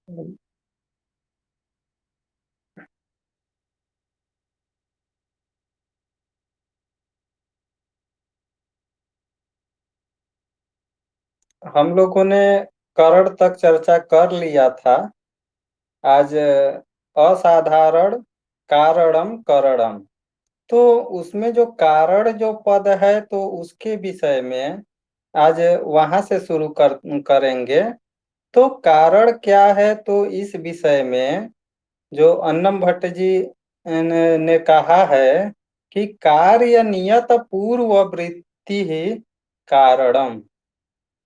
हम लोगों ने करण तक चर्चा कर लिया था। आज असाधारण कारणम करणम। तो उसमें जो कारण जो पद है तो उसके विषय में आज वहां से शुरू करेंगे। तो कारण क्या है तो इस विषय में जो अन्नम भट्ट जी ने कहा है कि कार्य नियत पूर्ववृत्ति ही कारणम।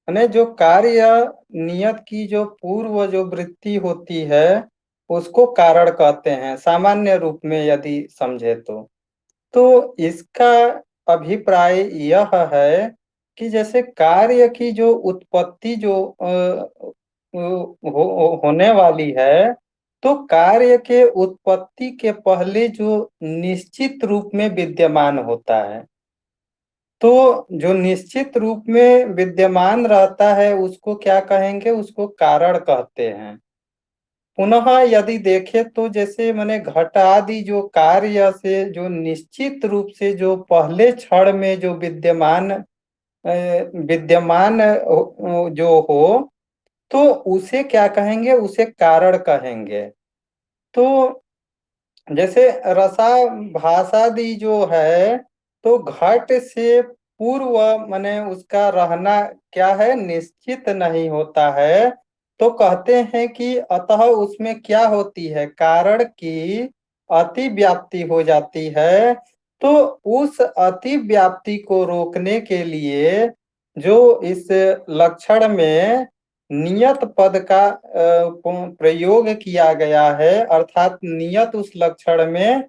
यानी जो कार्य नियत की जो पूर्व जो वृत्ति होती है उसको कारण कहते हैं, सामान्य रूप में यदि समझे तो इसका अभिप्राय यह है कि जैसे कार्य की जो उत्पत्ति जो होने वाली है, तो कार्य के उत्पत्ति के पहले जो निश्चित रूप में विद्यमान होता है, तो जो निश्चित रूप में विद्यमान रहता है उसको क्या कहेंगे, उसको कारण कहते हैं। पुनः यदि देखें तो जैसे मैंने घट आदि जो कार्य से जो निश्चित रूप से जो पहले क्षण में जो विद्यमान जो हो, तो उसे क्या कहेंगे, उसे कारण कहेंगे। तो जैसे रसा भाषादि जो है तो घट से पूर्व माने उसका रहना क्या है, निश्चित नहीं होता है। तो कहते हैं कि अतः उसमें क्या होती है, कारण की अति व्याप्ति हो जाती है। तो उस अति व्याप्ति को रोकने के लिए जो इस लक्षण में नियत पद का प्रयोग किया गया है, अर्थात नियत उस लक्षण में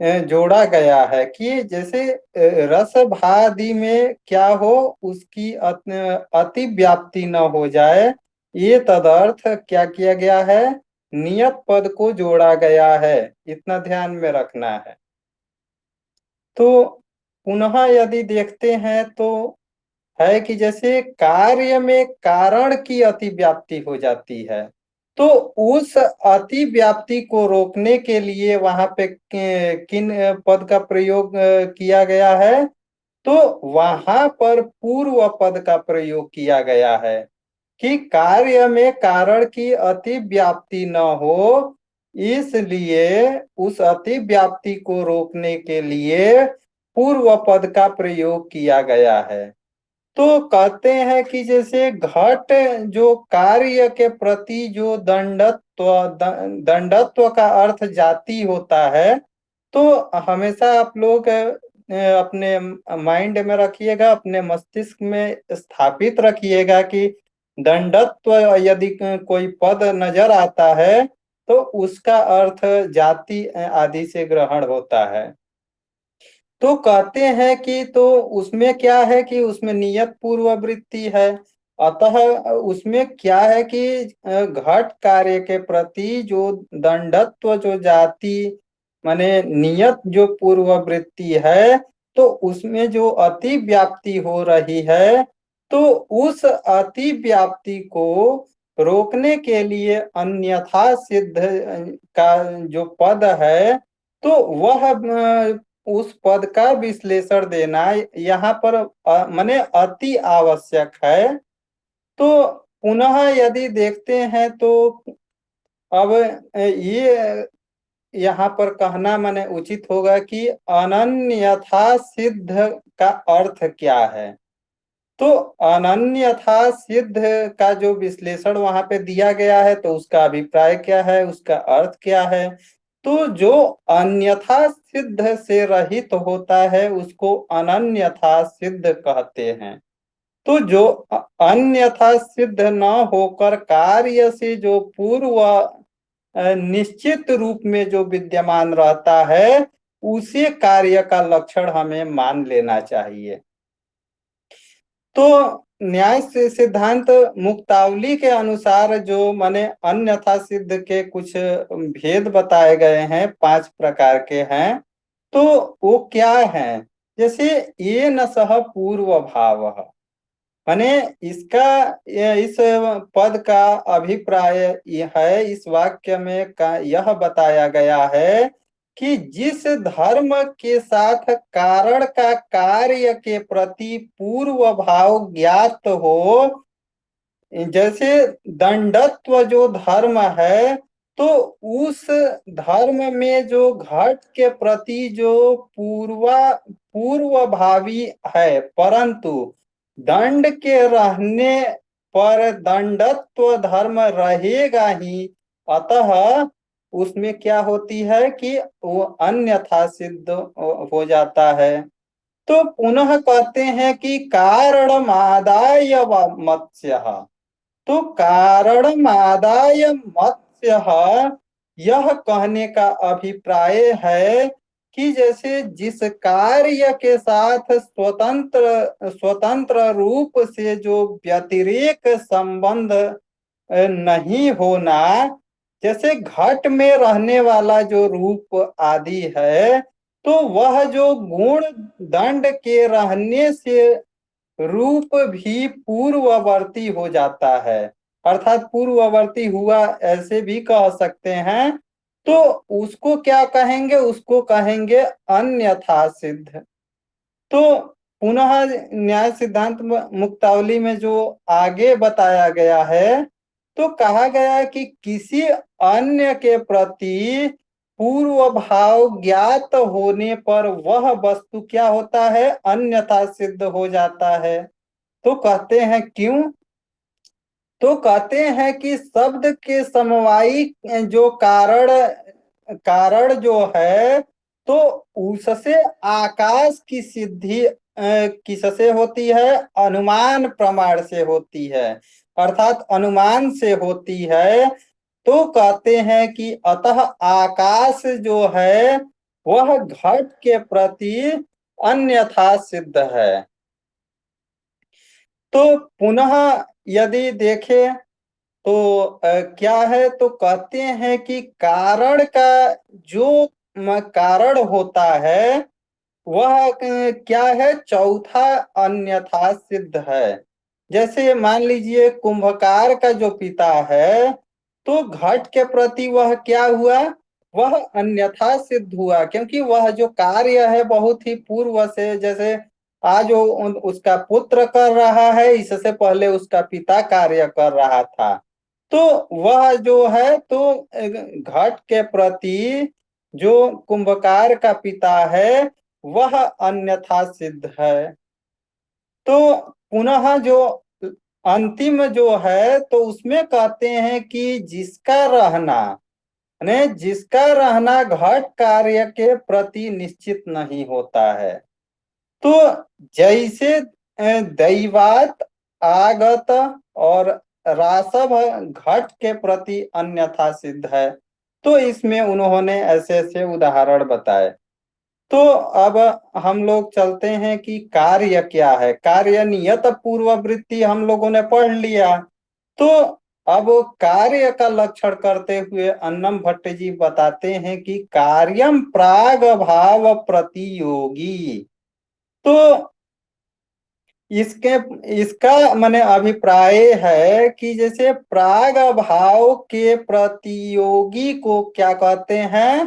जोड़ा गया है कि जैसे रस भादि में क्या हो, उसकी अति व्याप्ति न हो जाए, ये तदर्थ क्या किया गया है, नियत पद को जोड़ा गया है। इतना ध्यान में रखना है। तो पुनः यदि देखते हैं तो है कि जैसे कार्य में कारण की अति व्याप्ति हो जाती है, तो उस अति व्याप्ति को रोकने के लिए वहां पे किन पद का प्रयोग किया गया है, तो वहां पर पूर्व पद का प्रयोग किया गया है कि कार्य में कारण की अति व्याप्ति न हो, इसलिए उस अति व्याप्ति को रोकने के लिए पूर्व पद का प्रयोग किया गया है। तो कहते हैं कि जैसे घट जो कार्य के प्रति जो दंडत्व का अर्थ जाति होता है, तो हमेशा आप लोग अपने माइंड में रखिएगा, अपने मस्तिष्क में स्थापित रखिएगा कि दंडत्व यदि कोई पद नजर आता है तो उसका अर्थ जाति आदि से ग्रहण होता है। तो कहते हैं कि तो उसमें क्या है कि उसमें नियत पूर्ववृत्ति है। अतः उसमें क्या है कि घट कार्य के प्रति जो दंडत्व जो जाति माने नियत जो पूर्ववृत्ति है, तो उसमें जो अति व्याप्ति हो रही है, तो उस अति व्याप्ति को रोकने के लिए अन्यथा सिद्ध का जो पद है, तो वह उस पद का विश्लेषण देना यहाँ पर माने अति आवश्यक है। तो पुनः यदि देखते हैं तो अब ये यहाँ पर कहना माने उचित होगा कि अनन्यथा सिद्ध का अर्थ क्या है। तो अनन्यथा सिद्ध का जो विश्लेषण वहां पे दिया गया है, तो उसका अभिप्राय क्या है, उसका अर्थ क्या है। तो जो अन्यथा सिद्ध से रहित होता है उसको अनन्यथा सिद्ध कहते हैं। तो जो अन्यथा सिद्ध न होकर कार्य से जो पूर्व निश्चित रूप में जो विद्यमान रहता है, उसे कार्य का लक्षण हमें मान लेना चाहिए। तो न्याय से सिद्धांत मुक्तावली के अनुसार जो माने अन्यथा सिद्ध के कुछ भेद बताए गए हैं, 5 प्रकार के हैं। तो वो क्या है, जैसे ये न सह पूर्व भाव, माने इसका इस पद का अभिप्राय यह है, इस वाक्य में का यह बताया गया है कि जिस धर्म के साथ कारण का कार्य के प्रति पूर्व भाव ज्ञात हो, जैसे दंडत्व जो धर्म है, तो उस धर्म में जो घट के प्रति जो पूर्व भावी है, परंतु दंड के रहने पर दंडत्व धर्म रहेगा ही, अतः उसमें क्या होती है कि वो अन्यथा सिद्ध हो जाता है। तो पुनः कहते हैं कि कारणमादाय मत्स्यः, तो कारणमादाय मत्स्यः, यह कहने का अभिप्राय है कि जैसे जिस कार्य के साथ स्वतंत्र स्वतंत्र रूप से जो व्यतिरेक संबंध नहीं होना, जैसे घट में रहने वाला जो रूप आदि है, तो वह जो गुण दंड के रहने से रूप भी पूर्ववर्ती हो जाता है, अर्थात पूर्ववर्ती हुआ ऐसे भी कह सकते हैं। तो उसको क्या कहेंगे, उसको कहेंगे अन्यथा सिद्ध। तो पुनः न्याय सिद्धांत मुक्तावली में जो आगे बताया गया है, तो कहा गया है कि किसी अन्य के प्रति पूर्व भाव ज्ञात होने पर वह वस्तु क्या होता है, अन्यथा सिद्ध हो जाता है। तो कहते हैं क्यों, तो कहते हैं कि शब्द के समवायी जो कारण जो है, तो उससे आकाश की सिद्धि किससे होती है, अनुमान प्रमाण से होती है, अर्थात अनुमान से होती है। तो कहते हैं कि अतः आकाश जो है वह घट के प्रति अन्यथा सिद्ध है। तो पुनः यदि देखें तो क्या है, तो कहते हैं कि कारण का जो कारण होता है वह क्या है, चौथा अन्यथा सिद्ध है। जैसे मान लीजिए कुंभकार का जो पिता है, तो घट के प्रति वह क्या हुआ, वह अन्यथा सिद्ध हुआ, क्योंकि वह जो कार्य है बहुत ही पूर्व से, जैसे आज वो उसका पुत्र कर रहा है, इससे पहले उसका पिता कार्य कर रहा था। तो वह जो है, तो घट के प्रति जो कुंभकार का पिता है वह अन्यथा सिद्ध है। तो पुनः जो अंतिम जो है, तो उसमें कहते हैं कि जिसका रहना, यानी जिसका रहना घट कार्य के प्रति निश्चित नहीं होता है, तो जैसे दैवात आगत और रासव घट के प्रति अन्यथा सिद्ध है। तो इसमें उन्होंने ऐसे ऐसे उदाहरण बताए। तो अब हम लोग चलते हैं कि कार्य क्या है। कार्य नियत पूर्ववृत्ति हम लोगों ने पढ़ लिया। तो अब कार्य का लक्षण करते हुए अन्नम भट्ट जी बताते हैं कि कार्यम प्राग भाव प्रतियोगी। तो इसके इसका माने अभिप्राय है कि जैसे प्राग भाव के प्रतियोगी को क्या कहते हैं,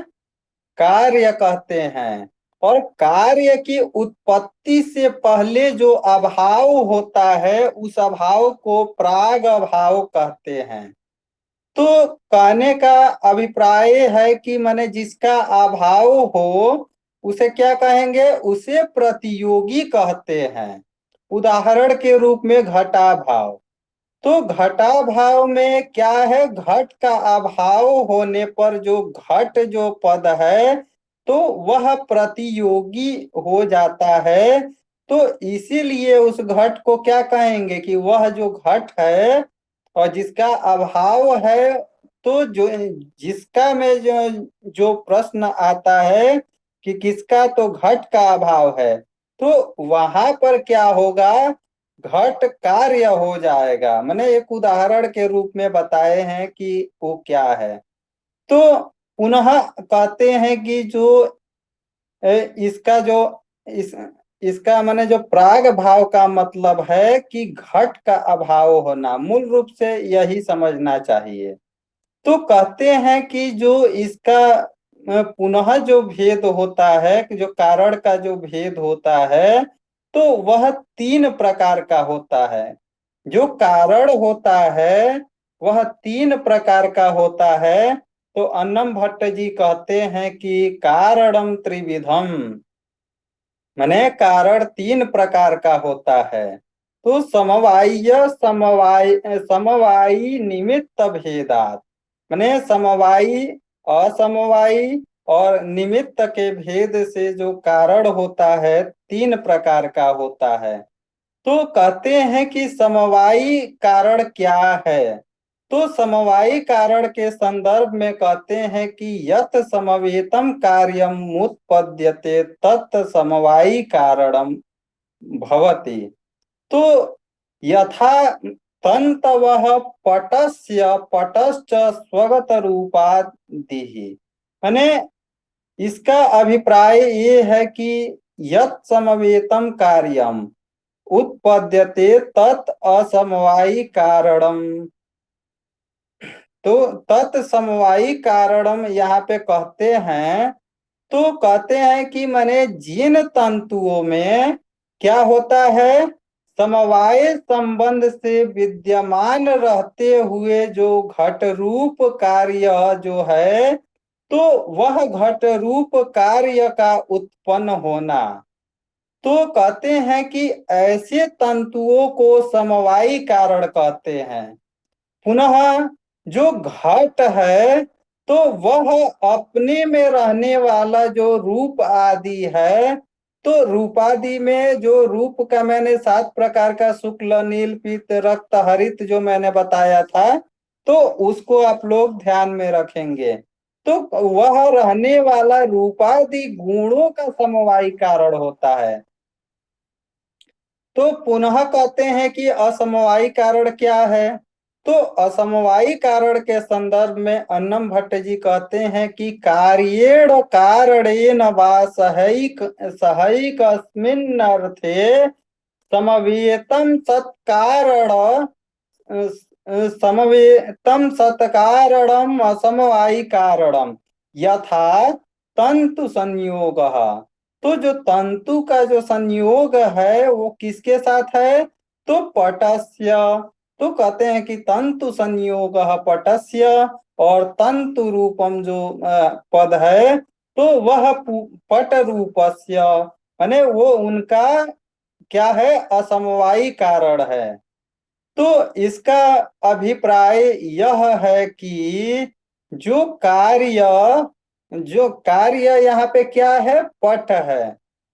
कार्य कहते हैं। और कार्य की उत्पत्ति से पहले जो अभाव होता है, उस अभाव को प्राग अभाव कहते हैं। तो कहने का अभिप्राय है कि माने जिसका अभाव हो उसे क्या कहेंगे, उसे प्रतियोगी कहते हैं। उदाहरण के रूप में घटा भाव। तो घटा भाव में क्या है, घट का अभाव होने पर जो घट जो पद है, तो वह प्रतियोगी हो जाता है। तो इसीलिए उस घट को क्या कहेंगे कि वह जो घट है और जिसका अभाव है, तो जो जिसका में जो जो प्रश्न आता है कि किसका, तो घट का अभाव है, तो वहां पर क्या होगा, घट कार्य हो जाएगा। मैंने एक उदाहरण के रूप में बताए हैं कि वो क्या है। तो पुनः कहते हैं कि जो इसका जो इस इसका माने जो प्राग भाव का मतलब है कि घट का अभाव होना, मूल रूप से यही समझना चाहिए। तो कहते हैं कि जो इसका पुनः जो भेद होता है, कि जो कारण का जो भेद होता है, तो वह तीन प्रकार का होता है। जो कारण होता है वह तीन प्रकार का होता है। तो अन्नम भट्ट जी कहते हैं कि कारणम त्रिविधम, माने कारण तीन प्रकार का होता है। तो समवायी समवायी निमित्त भेदात, माने समवायी, असमवायी और निमित्त के भेद से जो कारण होता है तीन प्रकार का होता है। तो कहते हैं कि समवायी कारण क्या है। तो समवायी कारण के संदर्भ में कहते हैं कि यत समवेतम कार्यम उत्पद्यते तत् समवायी कारणम भवति। तो यथा तन्तवः पटस्य पटश्च स्वगत रूपादिः, माने इसका अभिप्राय ये है कि यत समवेतम कार्यम उत्पद्यते तत् असमवायी कारणम। तो तत्समवायी कारणम यहाँ पे कहते हैं, तो कहते हैं कि माने जिन तंतुओं में क्या होता है, समवाय संबंध से विद्यमान रहते हुए जो घट रूप कार्य जो है, तो वह घट रूप कार्य का उत्पन्न होना। तो कहते हैं कि ऐसे तंतुओं को समवायी कारण कहते हैं। पुनः जो घट है, तो वह अपने में रहने वाला जो रूप आदि है, तो रूपादि में जो रूप का मैंने 7 प्रकार का शुक्ल नील पीत रक्त हरित जो मैंने बताया था, तो उसको आप लोग ध्यान में रखेंगे। तो वह रहने वाला रूपादि गुणों का समवायी कारण होता है। तो पुनः कहते हैं कि असमवायी कारण क्या है। तो असमवायी कारण के संदर्भ में अन्नम भट्ट जी कहते हैं कि कार्येण कारणेन वा सहैक सहैकस्मिन् अर्थे समवेतम सत्कारण समवेतम सत्कारणम असमवायी कारणम यथा तंतु संयोग। तो जो तंतु का जो संयोग है वो किसके साथ है, तो पटस्य। तो कहते हैं कि तंतु संयोग पटस्य, और तंतु रूपम जो पद है, तो वह पट रूपस्य, माने वो उनका क्या है, असमवायी कारण है। तो इसका अभिप्राय यह है कि जो कार्य यहाँ पे क्या है, पट है।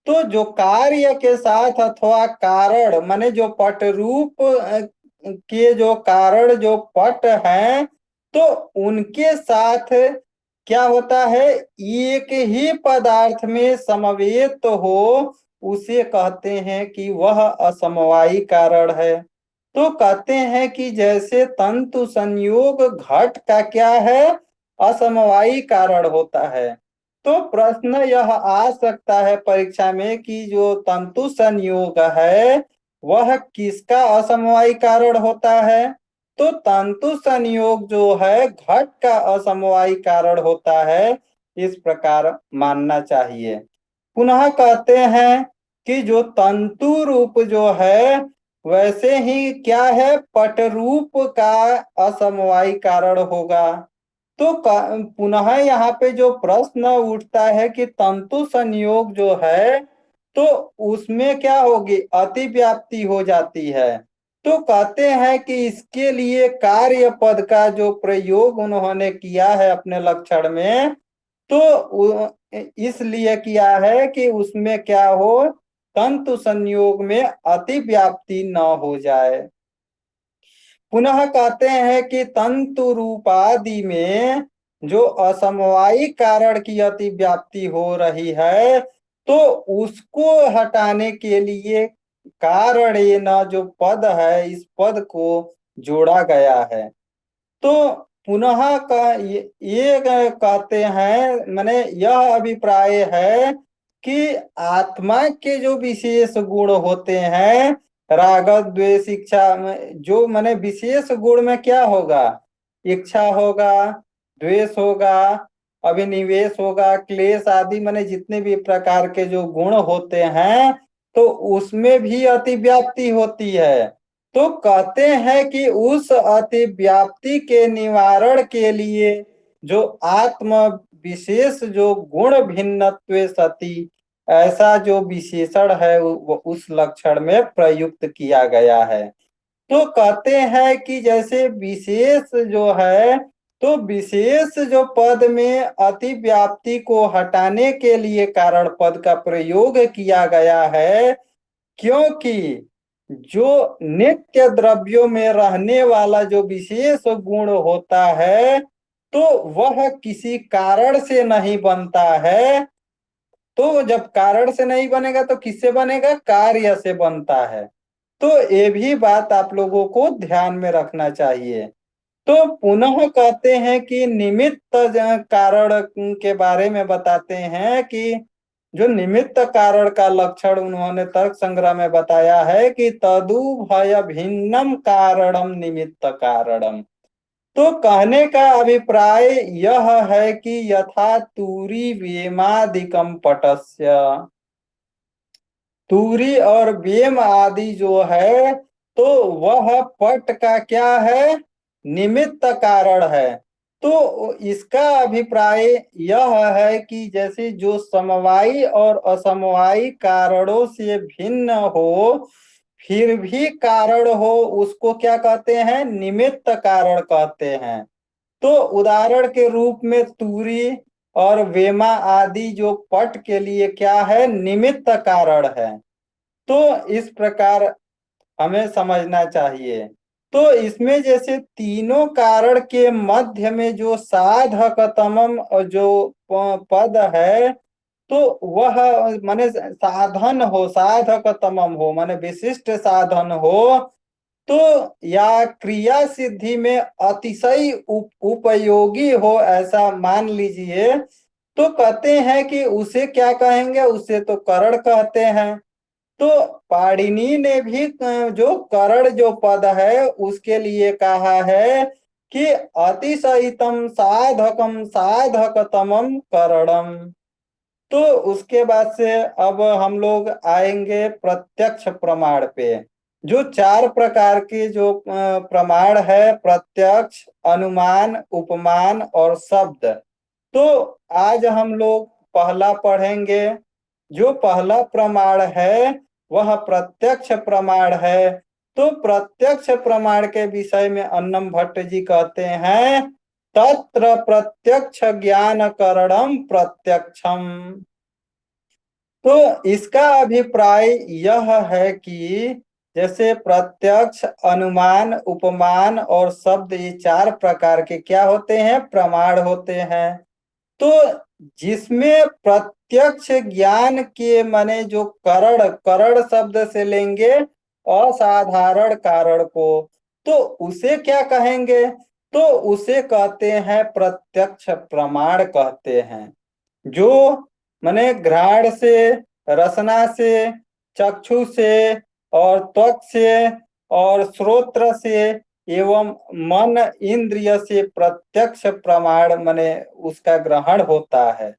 तो जो कार्य के साथ अथवा कारण माने जो पट रूप के जो कारण जो पट हैं, तो उनके साथ क्या होता है, एक ही पदार्थ में समवेत हो, उसे कहते हैं कि वह असमवायी कारण है। तो कहते हैं कि जैसे तंतु संयोग घट का क्या है, असमवायी कारण होता है। तो प्रश्न यह आ सकता है परीक्षा में कि जो तंतु संयोग है वह किसका असमवायी कारण होता है। तो तंतु संयोग जो है घट का असमवायी कारण होता है, इस प्रकार मानना चाहिए। पुनः कहते हैं कि जो तंतु रूप जो है वैसे ही क्या है, पट रूप का असमवायी कारण होगा। तो पुनः यहाँ पे जो प्रश्न उठता है कि तंतु संयोग जो है, तो उसमें क्या होगी, अतिव्याप्ति हो जाती है। तो कहते हैं कि इसके लिए कार्य पद का जो प्रयोग उन्होंने किया है अपने लक्षण में, तो इसलिए किया है कि उसमें क्या हो, तंतु संयोग में अतिव्याप्ति न हो जाए। पुनः कहते हैं कि तंतु रूपादि में जो असमवायी कारण की अतिव्याप्ति हो रही है, तो उसको हटाने के लिए कारणेन जो पद है, इस पद को जोड़ा गया है। तो पुनः का ये कहते हैं, माने यह अभिप्राय है कि आत्मा के जो विशेष गुण होते हैं, राग द्वेष इच्छा में जो माने विशेष गुण में क्या होगा, इच्छा होगा, द्वेष होगा, अभिनिवेश होगा, क्लेश आदि माने जितने भी प्रकार के जो गुण होते हैं, तो उसमें भी अतिव्याप्ति होती है। तो कहते हैं कि उस अतिव्याप्ति के निवारण के लिए जो आत्म विशेष जो गुण भिन्नत्वे सति, ऐसा जो विशेषण है वो उस लक्षण में प्रयुक्त किया गया है। तो कहते हैं कि जैसे विशेष जो है, तो विशेष जो पद में अतिव्याप्ति को हटाने के लिए कारण पद का प्रयोग किया गया है, क्योंकि जो नित्य द्रव्यों में रहने वाला जो विशेष गुण होता है, तो वह किसी कारण से नहीं बनता है। तो जब कारण से नहीं बनेगा तो किससे बनेगा, कार्य से बनता है। तो ये भी बात आप लोगों को ध्यान में रखना चाहिए। तो पुनः कहते हैं कि निमित्त कारण के बारे में बताते हैं कि जो निमित्त कारण का लक्षण उन्होंने तर्क संग्रह में बताया है कि तदुभय भिन्नम कारणम निमित्त कारणम। तो कहने का अभिप्राय यह है कि यथा तूरी वेमादिकम पटस्य, तूरी और वेम आदि जो है, तो वह पट का क्या है, निमित्त कारण है। तो इसका अभिप्राय यह है कि जैसे जो समवायी और असमवायी कारणों से भिन्न हो, फिर भी कारण हो, उसको क्या कहते हैं, निमित्त कारण कहते हैं। तो उदाहरण के रूप में तूरी और वेमा आदि जो पट के लिए क्या है, निमित्त कारण है। तो इस प्रकार हमें समझना चाहिए। तो इसमें जैसे तीनों कारण के मध्य में जो साधकतमम जो पद है, तो वह माने साधन हो, साधकतमम हो माने विशिष्ट साधन हो, तो या क्रिया सिद्धि में अतिशय उपयोगी हो, ऐसा मान लीजिए। तो कहते हैं कि उसे क्या कहेंगे, उसे तो करण कहते हैं। तो पाणिनि ने भी जो करण जो पद है उसके लिए कहा है कि अतिशयितम साधकम साधकतमम करणम। तो उसके बाद से अब हम लोग आएंगे प्रत्यक्ष प्रमाण पे। जो चार प्रकार के जो प्रमाण है, प्रत्यक्ष, अनुमान, उपमान और शब्द। तो आज हम लोग पहला पढ़ेंगे। जो पहला प्रमाण है वह प्रत्यक्ष प्रमाण है। तो प्रत्यक्ष प्रमाण के विषय में अन्नम भट्ट जी कहते हैं, तत्र प्रत्यक्ष ज्ञान करणम प्रत्यक्षम। तो इसका अभिप्राय यह है कि जैसे प्रत्यक्ष, अनुमान, उपमान और शब्द, ये चार प्रकार के क्या होते हैं, प्रमाण होते हैं। तो जिसमें प्रत्यक्ष ज्ञान के माने जो करण, करण शब्द से लेंगे असाधारण कारण को, तो उसे क्या कहेंगे, तो उसे कहते हैं प्रत्यक्ष प्रमाण कहते हैं। जो माने घ्राण से, रसना से, चक्षु से और त्वक से और श्रोत्र से एवं मन इंद्रिय से प्रत्यक्ष प्रमाण माने उसका ग्रहण होता है।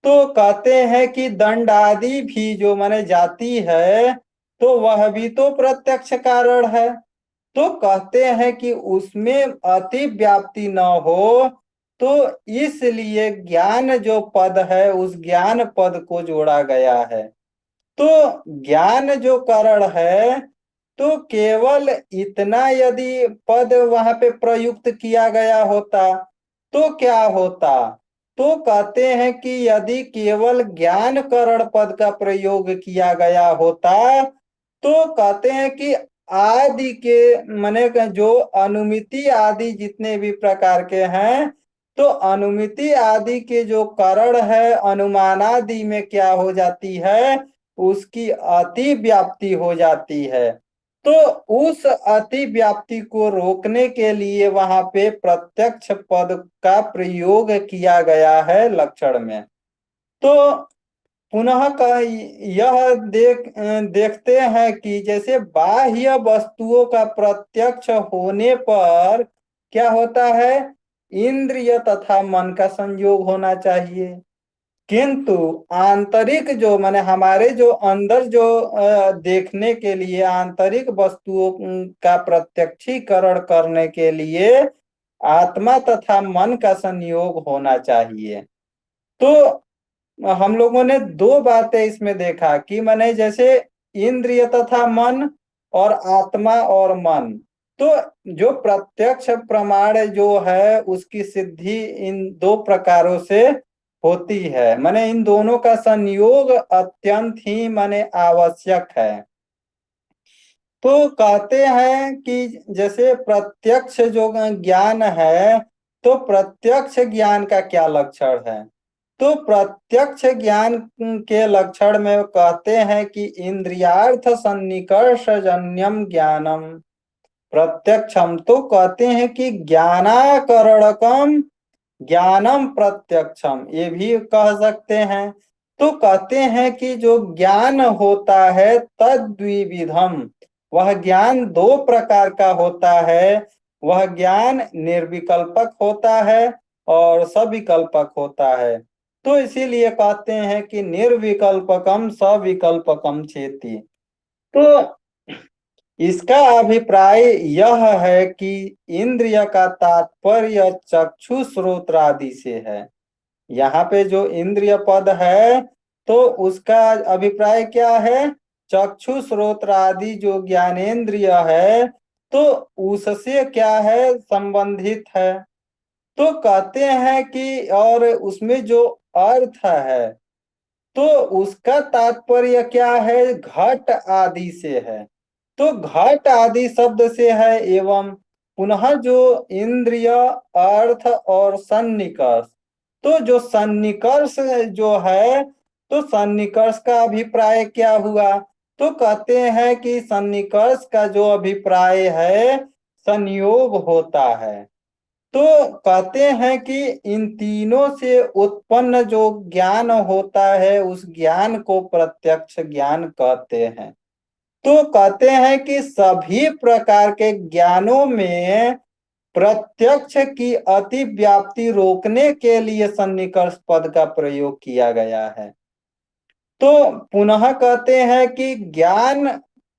तो कहते हैं कि दंड आदि भी जो माने जाती है, तो वह भी तो प्रत्यक्ष कारण है। तो कहते हैं कि उसमें अति व्याप्ति न हो, तो इसलिए ज्ञान जो पद है उस ज्ञान पद को जोड़ा गया है। तो ज्ञान जो कारण है, तो केवल इतना यदि पद वहां पे प्रयुक्त किया गया होता तो क्या होता, तो कहते हैं कि यदि केवल ज्ञान करण पद का प्रयोग किया गया होता, तो कहते हैं कि आदि के माने जो अनुमिति आदि जितने भी प्रकार के हैं, तो अनुमिति आदि के जो करण है अनुमानादि में क्या हो जाती है, उसकी अति व्याप्ति हो जाती है। तो उस अति व्याप्ति को रोकने के लिए वहां पे प्रत्यक्ष पद का प्रयोग किया गया है लक्षण में। तो पुनः यह देखते हैं कि जैसे बाह्य वस्तुओं का प्रत्यक्ष होने पर क्या होता है, इंद्रिय तथा मन का संयोग होना चाहिए। किंतु आंतरिक जो माने हमारे जो अंदर जो देखने के लिए आंतरिक वस्तुओं का प्रत्यक्षीकरण करने के लिए आत्मा तथा मन का संयोग होना चाहिए। तो हम लोगों ने दो बातें इसमें देखा कि माने जैसे इंद्रिय तथा मन और आत्मा और मन, तो जो प्रत्यक्ष प्रमाण जो है उसकी सिद्धि इन दो प्रकारों से होती है। माने इन दोनों का संयोग अत्यंत ही माने आवश्यक है। तो कहते हैं कि जैसे प्रत्यक्ष जो ज्ञान है, तो प्रत्यक्ष ज्ञान का क्या लक्षण है, तो प्रत्यक्ष ज्ञान के लक्षण में कहते हैं कि इंद्रियार्थ सन्निकर्ष जन्यम ज्ञानम प्रत्यक्षम, तो कहते हैं कि ज्ञानाकरणकम ज्ञानम प्रत्यक्षम, ये भी कह सकते हैं। तो कहते हैं कि जो ज्ञान होता है तद्विविधम, वह ज्ञान दो प्रकार का होता है। वह ज्ञान निर्विकल्पक होता है और सविकल्पक होता है। तो इसीलिए कहते हैं कि निर्विकल्पकम सविकल्पकम चेति। तो इसका अभिप्राय यह है कि इंद्रिय का तात्पर्य चक्षु श्रोत्र आदि से है। यहाँ पे जो इंद्रिय पद है, तो उसका अभिप्राय क्या है, चक्षु श्रोत्र आदि जो ज्ञानेन्द्रिय है, तो उससे क्या है, संबंधित है। तो कहते हैं कि और उसमें जो अर्थ है, तो उसका तात्पर्य क्या है, घट आदि से है। तो घट आदि शब्द से है एवं पुनः जो इंद्रिय अर्थ और सन्निकर्ष, तो जो सन्निकर्ष जो है, तो सन्निकर्ष का अभिप्राय क्या हुआ, तो कहते हैं कि सन्निकर्ष का जो अभिप्राय है संयोग होता है। तो कहते हैं कि इन तीनों से उत्पन्न जो ज्ञान होता है उस ज्ञान को प्रत्यक्ष ज्ञान कहते हैं। तो कहते हैं कि सभी प्रकार के ज्ञानों में प्रत्यक्ष की अति व्याप्ति रोकने के लिए सन्निकर्ष पद का प्रयोग किया गया है। तो पुनः कहते हैं कि ज्ञान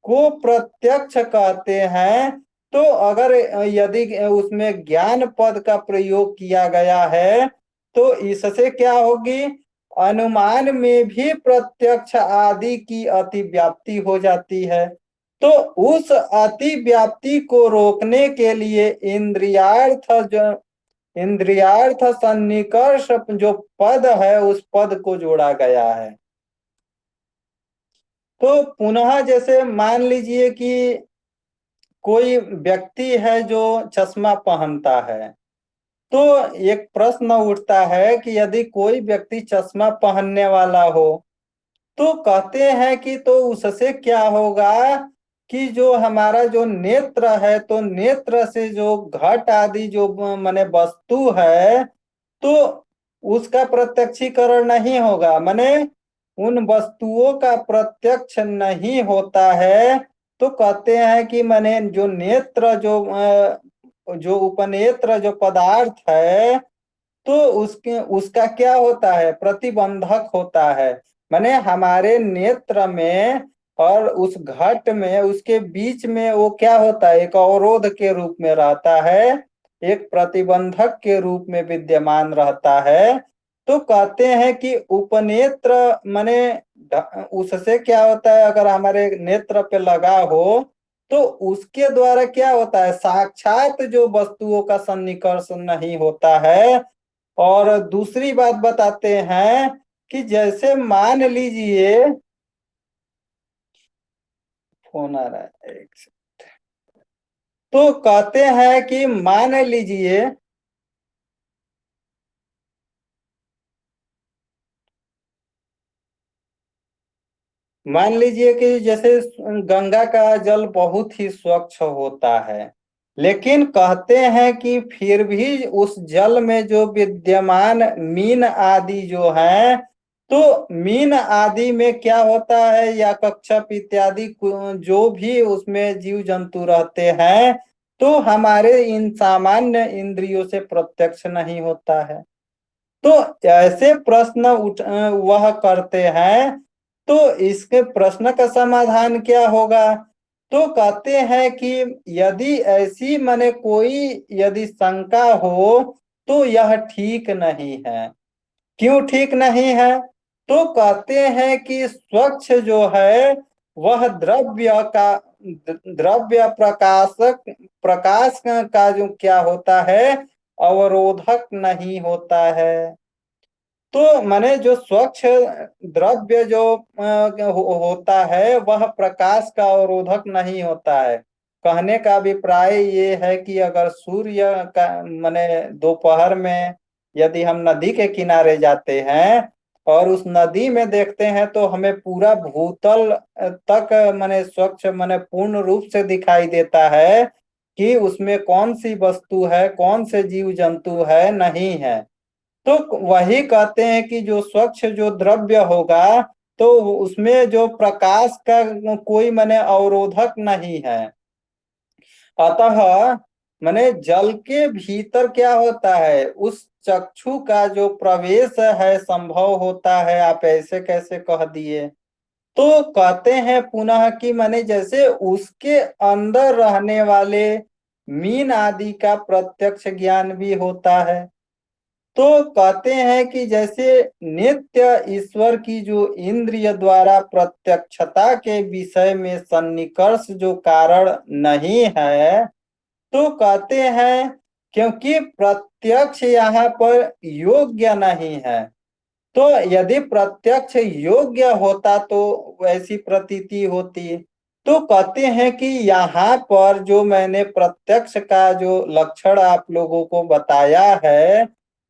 को प्रत्यक्ष कहते हैं, तो अगर यदि उसमें ज्ञान पद का प्रयोग किया गया है, तो इससे क्या होगी, अनुमान में भी प्रत्यक्ष आदि की अति व्याप्ति हो जाती है। तो उस अति व्याप्ति को रोकने के लिए इंद्रियार्थ सन्निकर्ष जो पद है उस पद को जोड़ा गया है। तो पुनः जैसे मान लीजिए कि कोई व्यक्ति है जो चश्मा पहनता है, तो एक प्रश्न उठता है कि यदि कोई व्यक्ति चश्मा पहनने वाला हो, तो कहते हैं कि तो उससे क्या होगा कि जो हमारा जो नेत्र है, तो नेत्र से जो घट आदि जो माने वस्तु है, तो उसका प्रत्यक्षीकरण नहीं होगा, माने उन वस्तुओं का प्रत्यक्ष नहीं होता है। तो कहते हैं कि माने जो नेत्र जो उपनेत्र जो पदार्थ है, तो उसके उसका क्या होता है, प्रतिबंधक होता है। माने हमारे नेत्र में और उस घट में उसके बीच में वो क्या होता है, एक अवरोध के रूप में रहता है, एक प्रतिबंधक के रूप में विद्यमान रहता है। तो कहते हैं कि उपनेत्र माने उससे क्या होता है, अगर हमारे नेत्र पे लगा हो, तो उसके द्वारा क्या होता है, साक्षात जो वस्तुओं का सन्निकर्ष नहीं होता है। और दूसरी बात बताते हैं कि जैसे मान लीजिए, फोन आ रहा है एक से, तो कहते हैं कि मान लीजिए कि जैसे गंगा का जल बहुत ही स्वच्छ होता है, लेकिन कहते हैं कि फिर भी उस जल में जो विद्यमान मीन आदि जो हैं, तो मीन आदि में क्या होता है, या कच्छप इत्यादि जो भी उसमें जीव जंतु रहते हैं, तो हमारे इन सामान्य इंद्रियों से प्रत्यक्ष नहीं होता है। तो ऐसे प्रश्न वह करते हैं, तो इसके प्रश्न का समाधान क्या होगा? तो कहते हैं कि यदि ऐसी माने कोई यदि शंका हो, तो यह ठीक नहीं है। क्यों ठीक नहीं है? तो कहते हैं कि स्वच्छ जो है वह द्रव्य प्रकाशक प्रकाश का जो क्या होता है, अवरोधक नहीं होता है। तो माने जो स्वच्छ द्रव्य जो होता है वह प्रकाश का अवरोधक नहीं होता है। कहने का अभिप्राय ये है कि अगर सूर्य का माने दोपहर में यदि हम नदी के किनारे जाते हैं और उस नदी में देखते हैं, तो हमें पूरा भूतल तक माने स्वच्छ माने पूर्ण रूप से दिखाई देता है कि उसमें कौन सी वस्तु है, कौन से जीव जंतु है, नहीं है। तो वही कहते हैं कि जो स्वच्छ जो द्रव्य होगा, तो उसमें जो प्रकाश का कोई माने अवरोधक नहीं है। अतः माने जल के भीतर क्या होता है, उस चक्षु का जो प्रवेश है संभव होता है। आप ऐसे कैसे कह दिए? तो कहते हैं पुनः कि माने जैसे उसके अंदर रहने वाले मीन आदि का प्रत्यक्ष ज्ञान भी होता है। तो कहते हैं कि जैसे नित्य ईश्वर की जो इंद्रिय द्वारा प्रत्यक्षता के विषय में सन्निकर्ष जो कारण नहीं है, तो कहते हैं क्योंकि प्रत्यक्ष यहाँ पर योग्य नहीं है। तो यदि प्रत्यक्ष योग्य होता तो वैसी प्रतीति होती। तो कहते हैं कि यहाँ पर जो मैंने प्रत्यक्ष का जो लक्षण आप लोगों को बताया है,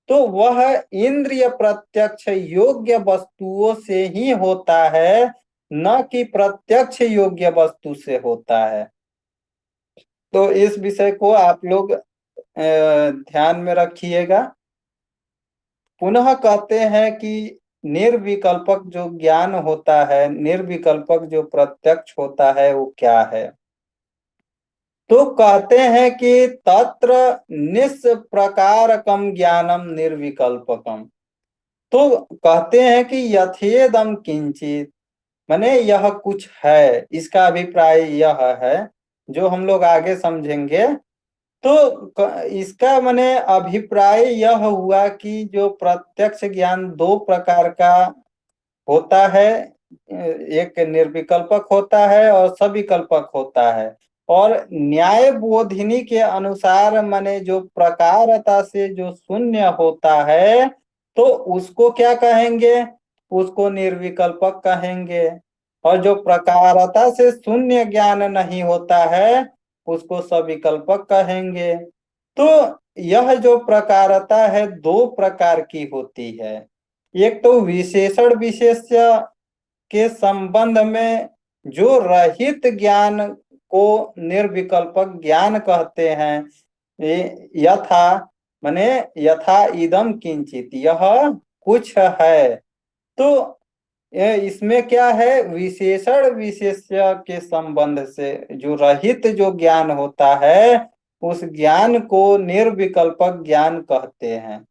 तो वह इंद्रिय प्रत्यक्ष योग्य वस्तुओं से ही होता है, न कि प्रत्यक्ष योग्य वस्तु से होता है। तो इस विषय को आप लोग ध्यान में रखिएगा। पुनः कहते हैं कि निर्विकल्पक जो ज्ञान होता है, निर्विकल्पक जो प्रत्यक्ष होता है, वो क्या है? तो कहते हैं कि तत्र निष्प्रकारकम ज्ञानम निर्विकल्पकम। तो कहते हैं कि यथेदम किंचित, माने यह कुछ है, इसका अभिप्राय यह है जो हम लोग आगे समझेंगे। तो इसका माने अभिप्राय यह हुआ कि जो प्रत्यक्ष ज्ञान दो प्रकार का होता है, एक निर्विकल्पक होता है और सविकल्पक होता है। और न्याय बोधिनी के अनुसार माने जो प्रकारता से जो शून्य होता है, तो उसको क्या कहेंगे? उसको निर्विकल्पक कहेंगे। और जो प्रकारता से शून्य ज्ञान नहीं होता है, उसको सविकल्पक कहेंगे। तो यह जो प्रकारता है दो प्रकार की होती है। एक तो विशेषण विशेष्य के संबंध में जो रहित ज्ञान को निर्विकल्पक ज्ञान कहते हैं। यथा माने यथा इदम किंचित, यह कुछ है। तो इसमें क्या है, विशेषण विशेष्य के संबंध से जो रहित जो ज्ञान होता है, उस ज्ञान को निर्विकल्पक ज्ञान कहते हैं।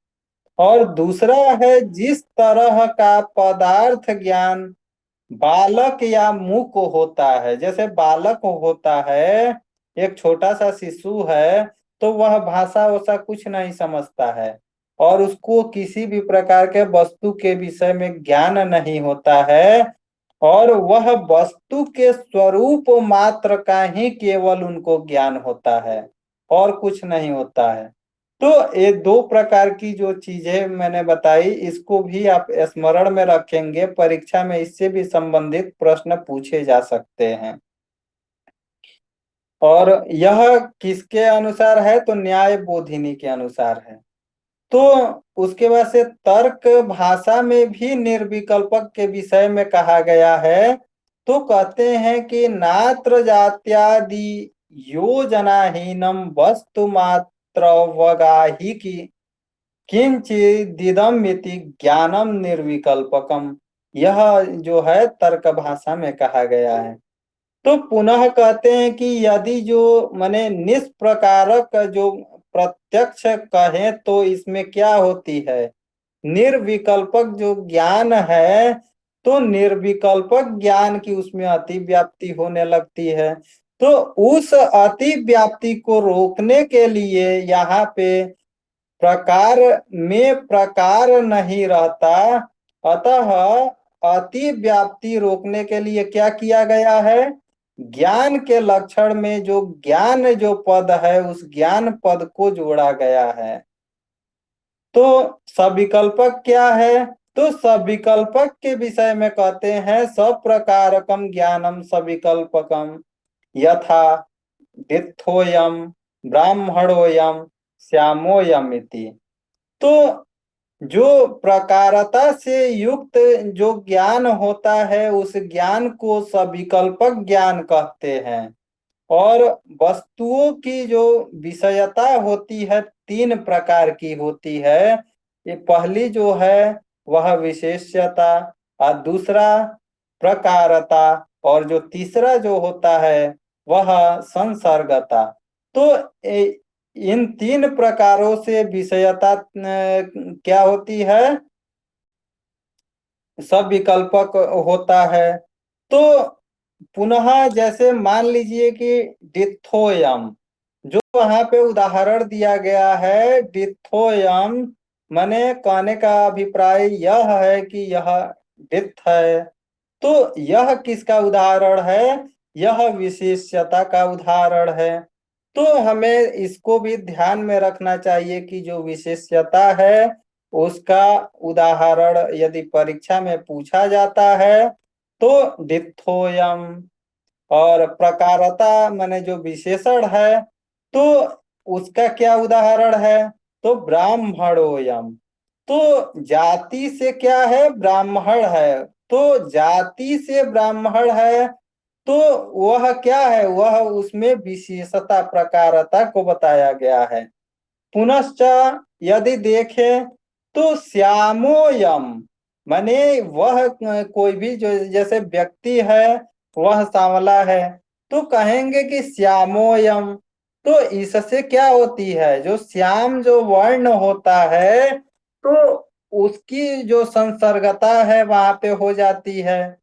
और दूसरा है जिस तरह का पदार्थ ज्ञान बालक या मूक होता है। जैसे बालक होता है, एक छोटा सा शिशु है, तो वह भाषा वैसा कुछ नहीं समझता है और उसको किसी भी प्रकार के वस्तु के विषय में ज्ञान नहीं होता है, और वह वस्तु के स्वरूप मात्र का ही केवल उनको ज्ञान होता है और कुछ नहीं होता है। तो ये दो प्रकार की जो चीजें मैंने बताई, इसको भी आप स्मरण में रखेंगे, परीक्षा में इससे भी संबंधित प्रश्न पूछे जा सकते हैं। और यह किसके अनुसार है? तो न्याय बोधिनी के अनुसार है। तो उसके बाद से तर्क भाषा में भी निर्विकल्पक के विषय में कहा गया है। तो कहते हैं कि नात्र जात्यादि योजनाहीनम वस्तु मात्र वगाही की किंचिदिदम इति ज्ञानम निर्विकल्पकम, यह जो है तर्क भाषा में कहा गया है। तो पुनः कहते हैं कि यदि जो माने निष्प्रकारक जो प्रत्यक्ष कहें तो इसमें क्या होती है, निर्विकल्पक जो ज्ञान है, तो निर्विकल्पक ज्ञान की उसमें अति व्याप्ति होने लगती है। तो उस अति व्याप्ति को रोकने के लिए यहाँ पे प्रकार में प्रकार नहीं रहता, अतः अति व्याप्ति रोकने के लिए क्या किया गया है, ज्ञान के लक्षण में जो ज्ञान जो पद है उस ज्ञान पद को जोड़ा गया है। तो सविकल्पक क्या है, तो सविकल्पक के विषय में कहते हैं सप्रकारकम ज्ञानम सविकल्पकम यथा डित्थोयम ब्राह्मणोयम श्यामोयम इति। तो जो प्रकारता से युक्त जो ज्ञान होता है उस ज्ञान को सविकल्पक ज्ञान कहते हैं। और वस्तुओं की जो विषयता होती है तीन प्रकार की होती है। ये पहली जो है वह विशेष्यता, और दूसरा प्रकारता, और जो तीसरा जो होता है वह संसर्गता। तो इन तीन प्रकारों से विषयता क्या होती है, सब विकल्पक होता है। तो पुनः जैसे मान लीजिए कि डिथोयम, जो वहां पे उदाहरण दिया गया है डिथोयम, माने कहने का अभिप्राय यह है कि यह डिथ है। तो यह किसका उदाहरण है, यह विशेष्यता का उदाहरण है। तो हमें इसको भी ध्यान में रखना चाहिए कि जो विशेष्यता है उसका उदाहरण यदि परीक्षा में पूछा जाता है तो डिथोयम, और प्रकारता माने जो विशेषण है तो उसका क्या उदाहरण है, तो ब्राह्मणोयम। तो जाति से क्या है, ब्राह्मण है, तो जाति से ब्राह्मण है, तो वह क्या है, वह उसमें विशेषता प्रकारता को बताया गया है। पुनश्च यदि देखें तो श्यामोयम, माने वह कोई भी जो जैसे व्यक्ति है वह सांवला है, तो कहेंगे कि श्यामोयम। तो इससे क्या होती है, जो श्याम जो वर्ण होता है तो उसकी जो संसर्गता है वहां पे हो जाती है।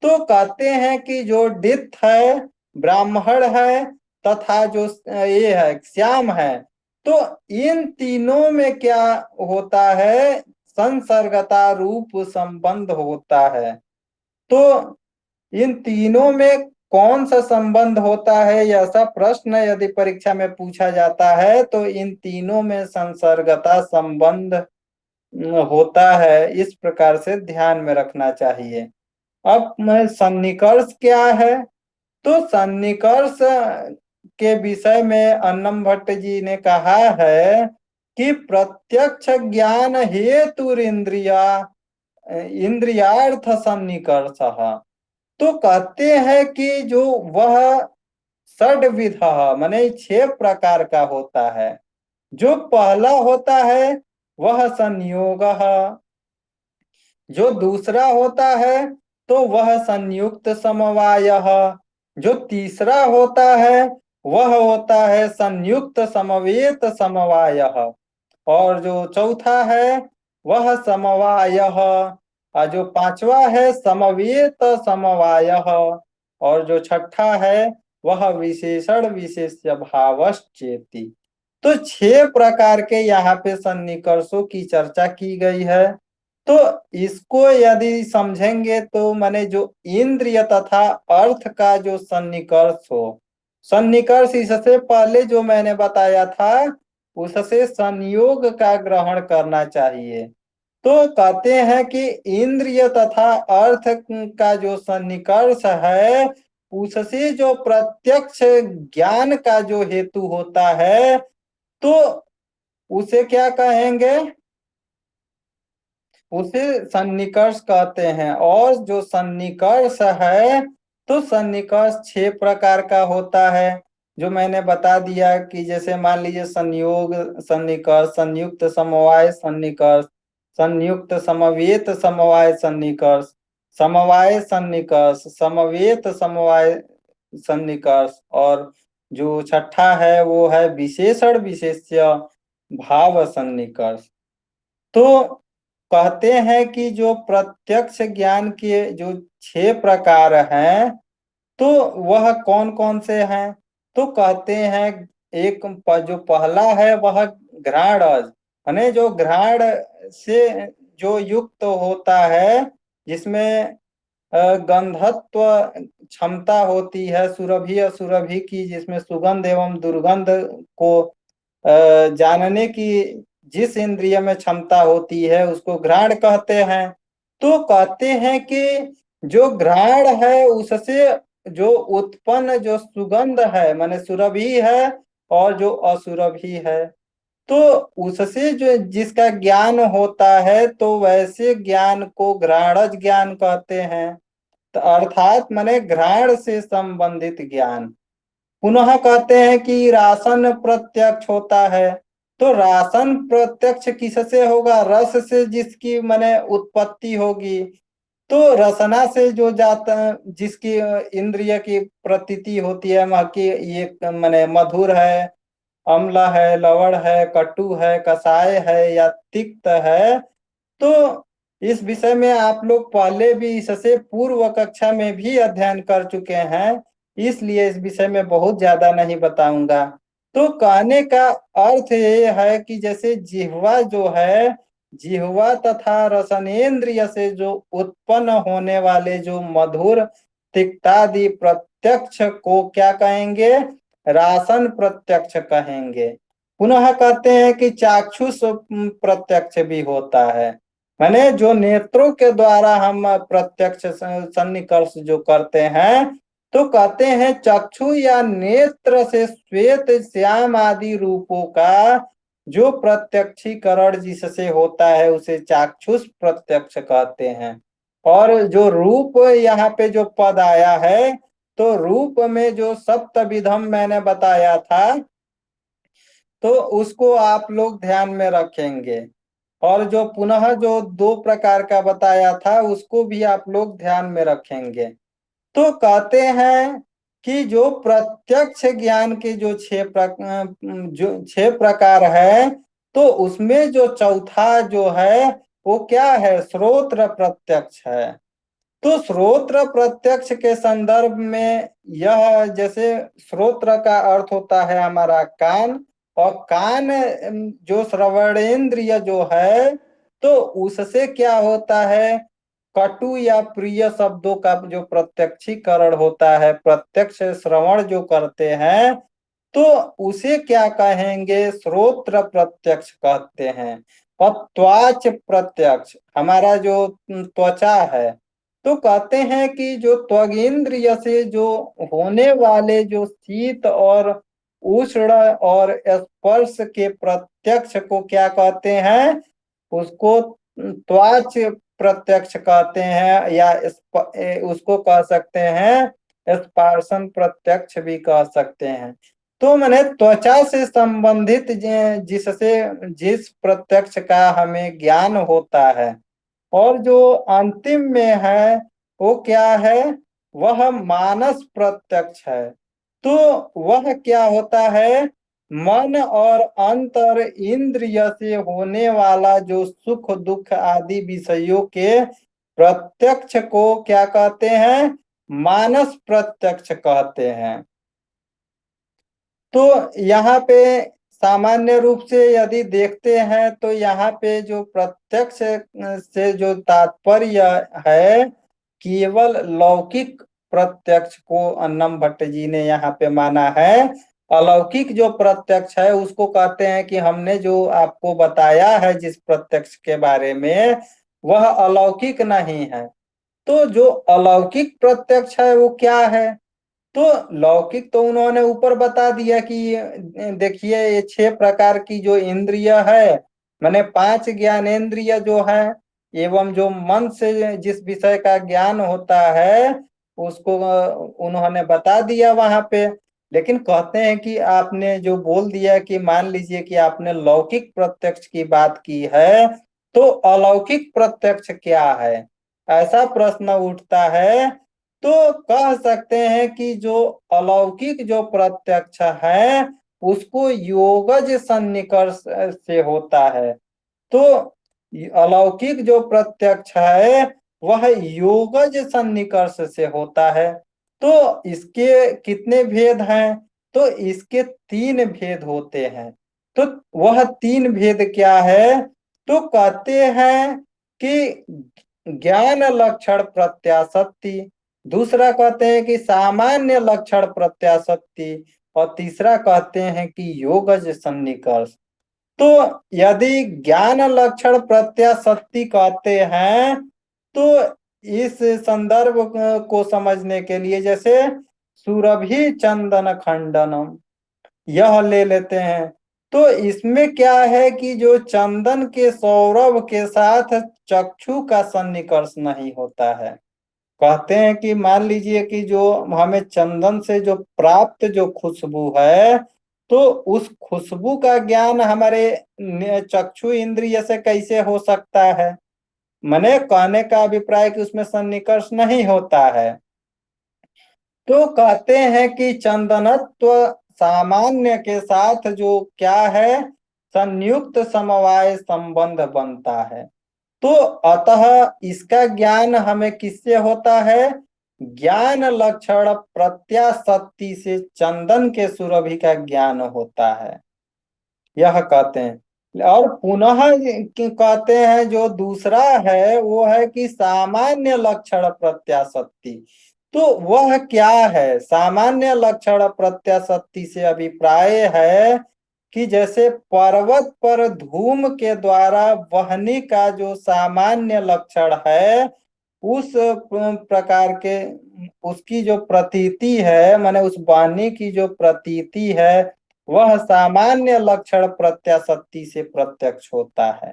तो कहते हैं कि जो डिथ है ब्राह्मण है तथा जो ये है श्याम है, तो इन तीनों में क्या होता है, संसर्गता रूप संबंध होता है। तो इन तीनों में कौन सा संबंध होता है, ऐसा प्रश्न यदि परीक्षा में पूछा जाता है तो इन तीनों में संसर्गता संबंध होता है, इस प्रकार से ध्यान में रखना चाहिए। अब मैं सन्निकर्ष क्या है, तो सन्निकर्ष के विषय में अन्नम भट्ट जी ने कहा है कि प्रत्यक्ष ज्ञान हेतु इंद्रिया इंद्रियार्थ सन्निकर्ष। तो कहते हैं कि जो वह षड्विध माने 6 प्रकार का होता है। जो पहला होता है वह संयोग, जो दूसरा होता है तो वह संयुक्त समवाय, जो तीसरा होता है वह होता है संयुक्त समवेत समवाय, और जो चौथा है वह समवाय, और जो पांचवा है समवेत समवाय, और जो छठा है वह विशेषण विशेष्य भावश्चेति। तो 6 प्रकार के यहाँ पे सन्निकर्षों की चर्चा की गई है। तो इसको यदि समझेंगे तो माने जो इंद्रिय तथा अर्थ का जो सन्निकर्ष हो, सन्निकर्ष इससे पहले जो मैंने बताया था उससे संयोग का ग्रहण करना चाहिए। तो कहते हैं कि इंद्रिय तथा अर्थ का जो सन्निकर्ष है उससे जो प्रत्यक्ष ज्ञान का जो हेतु होता है तो उसे क्या कहेंगे, उसे सन्निकर्ष कहते हैं। और जो सन्निकर्ष है तो सन्निकर्ष 6 प्रकार का होता है। जो मैंने बता दिया कि जैसे मान लीजिए संयोग सन्निकर्ष, संयुक्त समवाय सन्निकर्ष, संयुक्त समवेत समवाय सन्निकर्ष, समवाय सन्निकर्ष, समवेत समवाय सन्निकर्ष, और जो छठा है वो है विशेषण विशेष्य भाव सन्निकर्ष। तो कहते हैं कि जो प्रत्यक्ष ज्ञान के जो 6 प्रकार हैं, तो वह कौन कौन से हैं? तो कहते हैं जो पहला है वह घ्राणज, माने जो घ्राण से जो युक्त होता है, जिसमें गंधत्व क्षमता होती है, सुरभि असुरभि की, जिसमें सुगंध एवं दुर्गंध को जानने की जिस इंद्रिय में क्षमता होती है उसको घ्राण कहते हैं। तो कहते हैं कि जो घ्राण है उससे जो उत्पन्न जो सुगंध है, माने सुरभि है, और जो असुरभि है, तो उससे जो जिसका ज्ञान होता है तो वैसे ज्ञान को घ्राणज ज्ञान कहते हैं। तो अर्थात माने घ्राण से संबंधित ज्ञान। पुनः कहते हैं कि रासन प्रत्यक्ष होता है। तो रासन प्रत्यक्ष किससे होगा? रस से, जिसकी माने उत्पत्ति होगी। तो रसना से जो जाता, जिसकी इंद्रिय की प्रतीति होती है, वह की ये माने मधुर है, अम्ल है, लवण है, कटु है, कसाय है या तिक्त है। तो इस विषय में आप लोग पहले भी इससे पूर्व कक्षा में भी अध्ययन कर चुके हैं, इसलिए इस विषय में बहुत ज्यादा नहीं बताऊंगा। तो कहने का अर्थ ये है कि जैसे जिह्वा जो है, जिह्वा तथा रसनेन्द्रिय से जो उत्पन्न होने वाले जो मधुर तिक्तादि प्रत्यक्ष को क्या कहेंगे? रासन प्रत्यक्ष कहेंगे। पुनः कहते हैं कि चाक्षुष प्रत्यक्ष भी होता है, माने जो नेत्रों के द्वारा हम प्रत्यक्ष सन्निकर्ष जो करते हैं। तो कहते हैं चक्षु या नेत्र से श्वेत श्याम आदि रूपों का जो प्रत्यक्षीकरण जिससे होता है उसे चाक्षुष प्रत्यक्ष कहते हैं। और जो रूप यहाँ पे जो पद आया है, तो रूप में जो सप्तविधम मैंने बताया था, तो उसको आप लोग ध्यान में रखेंगे। और जो पुनः जो 2 प्रकार का बताया था उसको भी आप लोग ध्यान में रखेंगे। तो कहते हैं कि जो प्रत्यक्ष ज्ञान के जो 6 प्रकार है, तो उसमें जो चौथा जो है वो क्या है? श्रोत्र प्रत्यक्ष है। तो श्रोत्र प्रत्यक्ष के संदर्भ में यह, जैसे श्रोत्र का अर्थ होता है हमारा कान, और कान जो श्रवणेन्द्रिय जो है, तो उससे क्या होता है? कटु या प्रिय शब्दों का जो प्रत्यक्षीकरण होता है, प्रत्यक्ष श्रवण जो करते हैं, तो उसे क्या कहेंगे? श्रोत्र प्रत्यक्ष कहते हैं। और त्वाच प्रत्यक्ष, हमारा जो त्वचा है, तो कहते हैं कि जो त्वगिंद्रिय से जो होने वाले जो शीत और उष्ण और स्पर्श के प्रत्यक्ष को क्या कहते हैं? उसको त्वाच प्रत्यक्ष कहते हैं, या उसको कह सकते हैं स्पर्शन प्रत्यक्ष भी कह सकते हैं। तो मैंने त्वचा से संबंधित जिससे जिस प्रत्यक्ष का हमें ज्ञान होता है, और जो अंतिम में है वो क्या है? वह मानस प्रत्यक्ष है। तो वह क्या होता है? मन और अंतर इंद्रिय से होने वाला जो सुख दुख आदि विषयों के प्रत्यक्ष को क्या कहते हैं? मानस प्रत्यक्ष कहते हैं। तो यहाँ पे सामान्य रूप से यदि देखते हैं तो यहाँ पे जो प्रत्यक्ष से जो तात्पर्य है, केवल लौकिक प्रत्यक्ष को अन्नम भट्ट जी ने यहाँ पे माना है। अलौकिक जो प्रत्यक्ष है उसको कहते हैं कि हमने जो आपको बताया है जिस प्रत्यक्ष के बारे में, वह अलौकिक नहीं है। तो जो अलौकिक प्रत्यक्ष है वो क्या है? तो लौकिक तो उन्होंने ऊपर बता दिया कि देखिए ये 6 प्रकार की जो इंद्रिय है, माने 5 ज्ञानेन्द्रिय जो है, एवं जो मन से जिस विषय का ज्ञान होता है उसको उन्होंने बता दिया वहां पे। लेकिन कहते हैं कि आपने जो बोल दिया कि मान लीजिए कि आपने लौकिक प्रत्यक्ष की बात की है, तो अलौकिक प्रत्यक्ष क्या है? ऐसा प्रश्न उठता है, तो कह सकते हैं कि जो अलौकिक जो प्रत्यक्ष है, उसको योगज सन्निकर्ष से होता है। तो अलौकिक जो प्रत्यक्ष है वह योगज सन्निकर्ष से होता है। तो इसके कितने भेद हैं? तो इसके तीन भेद होते हैं। तो वह तीन भेद क्या है? तो कहते हैं कि ज्ञान लक्षण प्रत्याशक्ति, दूसरा कहते हैं कि सामान्य लक्षण प्रत्याशक्ति, और तीसरा कहते हैं कि योगज सन्निकर्ष। तो यदि ज्ञान लक्षण प्रत्याशक्ति कहते हैं, तो इस संदर्भ को समझने के लिए जैसे सुरभि चंदन खंडनम यह ले लेते हैं। तो इसमें क्या है कि जो चंदन के सौरभ के साथ चक्षु का सन्निकर्ष नहीं होता है। कहते हैं कि मान लीजिए कि जो हमें चंदन से जो प्राप्त जो खुशबू है, तो उस खुशबू का ज्ञान हमारे चक्षु इंद्रिय से कैसे हो सकता है? मने कहने का अभिप्राय कि उसमें सन्निकर्ष नहीं होता है। तो कहते हैं कि चंदनत्व सामान्य के साथ जो क्या है, संयुक्त समवाय संबंध बनता है। तो अतः इसका ज्ञान हमें किससे होता है? ज्ञान लक्षण प्रत्याशक्ति से चंदन के सुरभि का ज्ञान होता है, यह कहते हैं। और पुनः कहते हैं जो दूसरा है वो है कि सामान्य लक्षण प्रत्याशक्ति। तो वह क्या है? सामान्य लक्षण प्रत्याशक्ति से अभिप्राय है कि जैसे पर्वत पर धूम के द्वारा बहने का जो सामान्य लक्षण है, उस प्रकार के उसकी जो प्रतीति है, माने उस वाणी की जो प्रतीति है, वह सामान्य लक्षण प्रत्याशक्ति से प्रत्यक्ष होता है।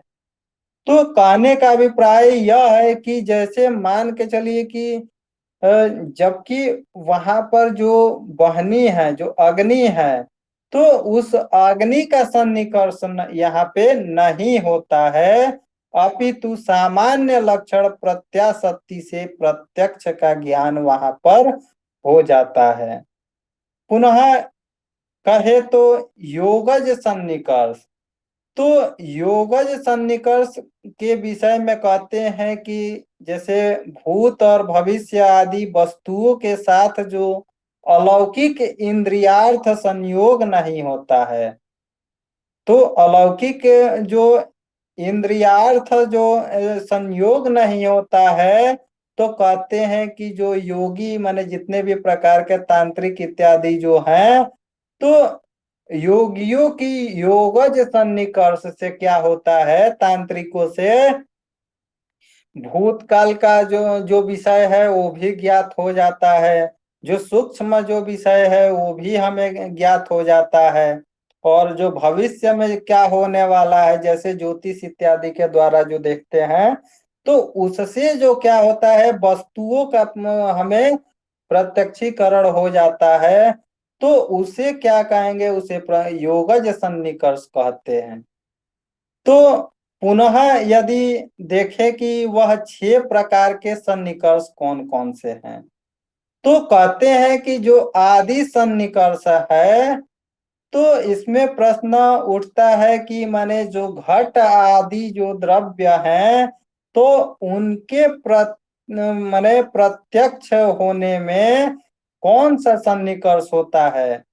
तो कहने का अभिप्राय यह है कि जैसे मान के चलिए कि जबकि वहां पर जो बहनी है, जो अग्नि है, तो उस अग्नि का सन्निकर्ष यहाँ पे नहीं होता है, अपितु सामान्य लक्षण प्रत्याशक्ति से प्रत्यक्ष का ज्ञान वहां पर हो जाता है। पुनः कहे तो योगज सन्निकर्ष। तो योगज सन्निकर्ष के विषय में कहते हैं कि जैसे भूत और भविष्य आदि वस्तुओं के साथ जो अलौकिक इंद्रियार्थ संयोग नहीं होता है, तो अलौकिक जो इंद्रियार्थ जो संयोग नहीं होता है, तो कहते हैं कि जो योगी माने जितने भी प्रकार के तांत्रिक इत्यादि जो हैं, तो योगियों की योगज सन्निकर्ष से क्या होता है, तांत्रिकों से भूतकाल का जो जो विषय है वो भी ज्ञात हो जाता है, जो सूक्ष्म जो विषय है वो भी हमें ज्ञात हो जाता है, और जो भविष्य में क्या होने वाला है जैसे ज्योतिष इत्यादि के द्वारा जो देखते हैं, तो उससे जो क्या होता है वस्तुओं का हमें प्रत्यक्षीकरण हो जाता है। तो उसे क्या कहेंगे? उसे योगज सन्निकर्ष कहते हैं। तो पुनः यदि देखें कि वह 6 प्रकार के सन्निकर्ष कौन कौन से हैं, तो कहते हैं कि जो आदि सन्निकर्ष है, तो इसमें प्रश्न उठता है कि माने जो घट आदि जो द्रव्य हैं, तो उनके माने प्रत्यक्ष होने में कौन सा सन्निकर्ष होता है?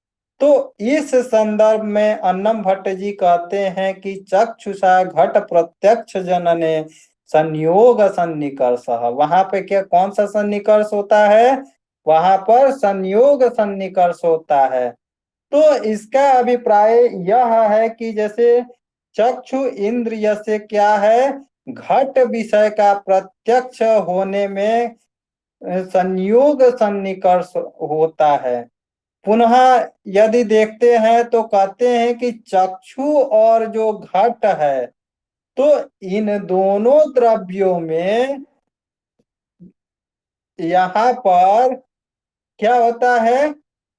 तो इस संदर्भ में अन्नम भट्ट जी कहते हैं कि चक्षुषा घट प्रत्यक्ष जनने संयोग सन्निकर्ष। वहां पे क्या कौन सा सन्निकर्ष होता है? वहां पर संयोग सन्निकर्ष होता है। तो इसका अभिप्राय यह है कि जैसे चक्षु इंद्रिय से क्या है, घट विषय का प्रत्यक्ष होने में संयोग सन्निकर्ष होता है। पुनः यदि देखते हैं तो कहते हैं कि चक्षु और जो घट है, तो इन दोनों द्रव्यों में यहाँ पर क्या होता है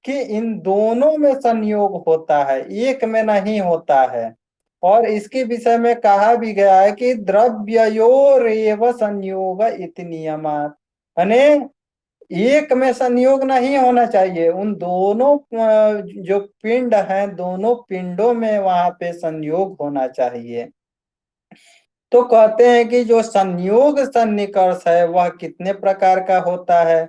कि इन दोनों में संयोग होता है, एक में नहीं होता है। और इसके विषय में कहा भी गया है कि द्रव्ययोरेव संयोग इति नियमात्, यानी एक में संयोग नहीं होना चाहिए, उन दोनों जो पिंड हैं दोनों पिंडों में वहां पे संयोग होना चाहिए। तो कहते हैं कि जो संयोग सन्निकर्ष है वह कितने प्रकार का होता है?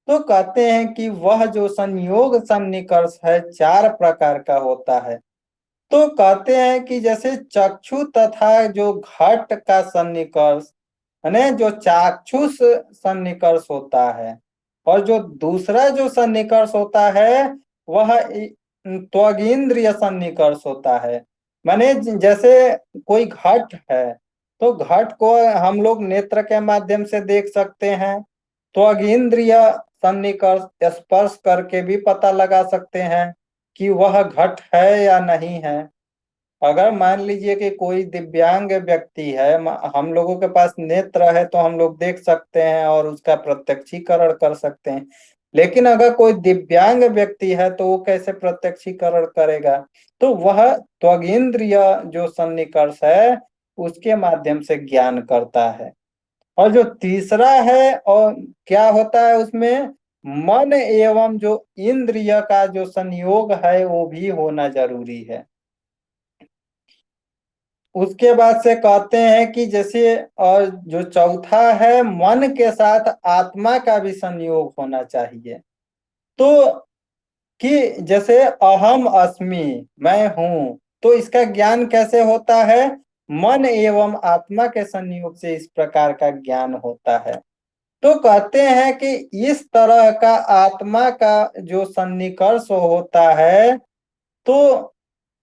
तो कहते हैं कि वह जो संयोग सन्निकर्ष है 4 प्रकार का होता है। तो कहते हैं कि जैसे चक्षु तथा जो घट का सन्निकर्ष, यानी जो चाक्षुष सन्निकर्ष होता है, और जो दूसरा जो सन्निकर्ष होता है वह त्वगिंद्रिय सन्निकर्ष होता है। माने जैसे कोई घट है तो घट को हम लोग नेत्र के माध्यम से देख सकते हैं, त्वगिंद्रिय सन्निकर्ष स्पर्श करके भी पता लगा सकते हैं कि वह घट है या नहीं है। अगर मान लीजिए कि कोई दिव्यांग व्यक्ति है, हम लोगों के पास नेत्र है तो हम लोग देख सकते हैं और उसका प्रत्यक्षीकरण कर सकते हैं, लेकिन अगर कोई दिव्यांग व्यक्ति है तो वो कैसे प्रत्यक्षीकरण करेगा? तो वह त्वगिंद्रिय जो सन्निकर्ष है उसके माध्यम से ज्ञान करता है। और जो तीसरा है, और क्या होता है उसमें, मन एवं जो इंद्रिय का जो संयोग है वो भी होना जरूरी है। उसके बाद से कहते हैं कि जैसे, और जो चौथा है, मन के साथ आत्मा का भी संयोग होना चाहिए। तो कि जैसे अहम अस्मि, मैं हूं, तो इसका ज्ञान कैसे होता है? मन एवं आत्मा के संयोग से इस प्रकार का ज्ञान होता है। तो कहते हैं कि इस तरह का आत्मा का जो सन्निकर्ष होता है तो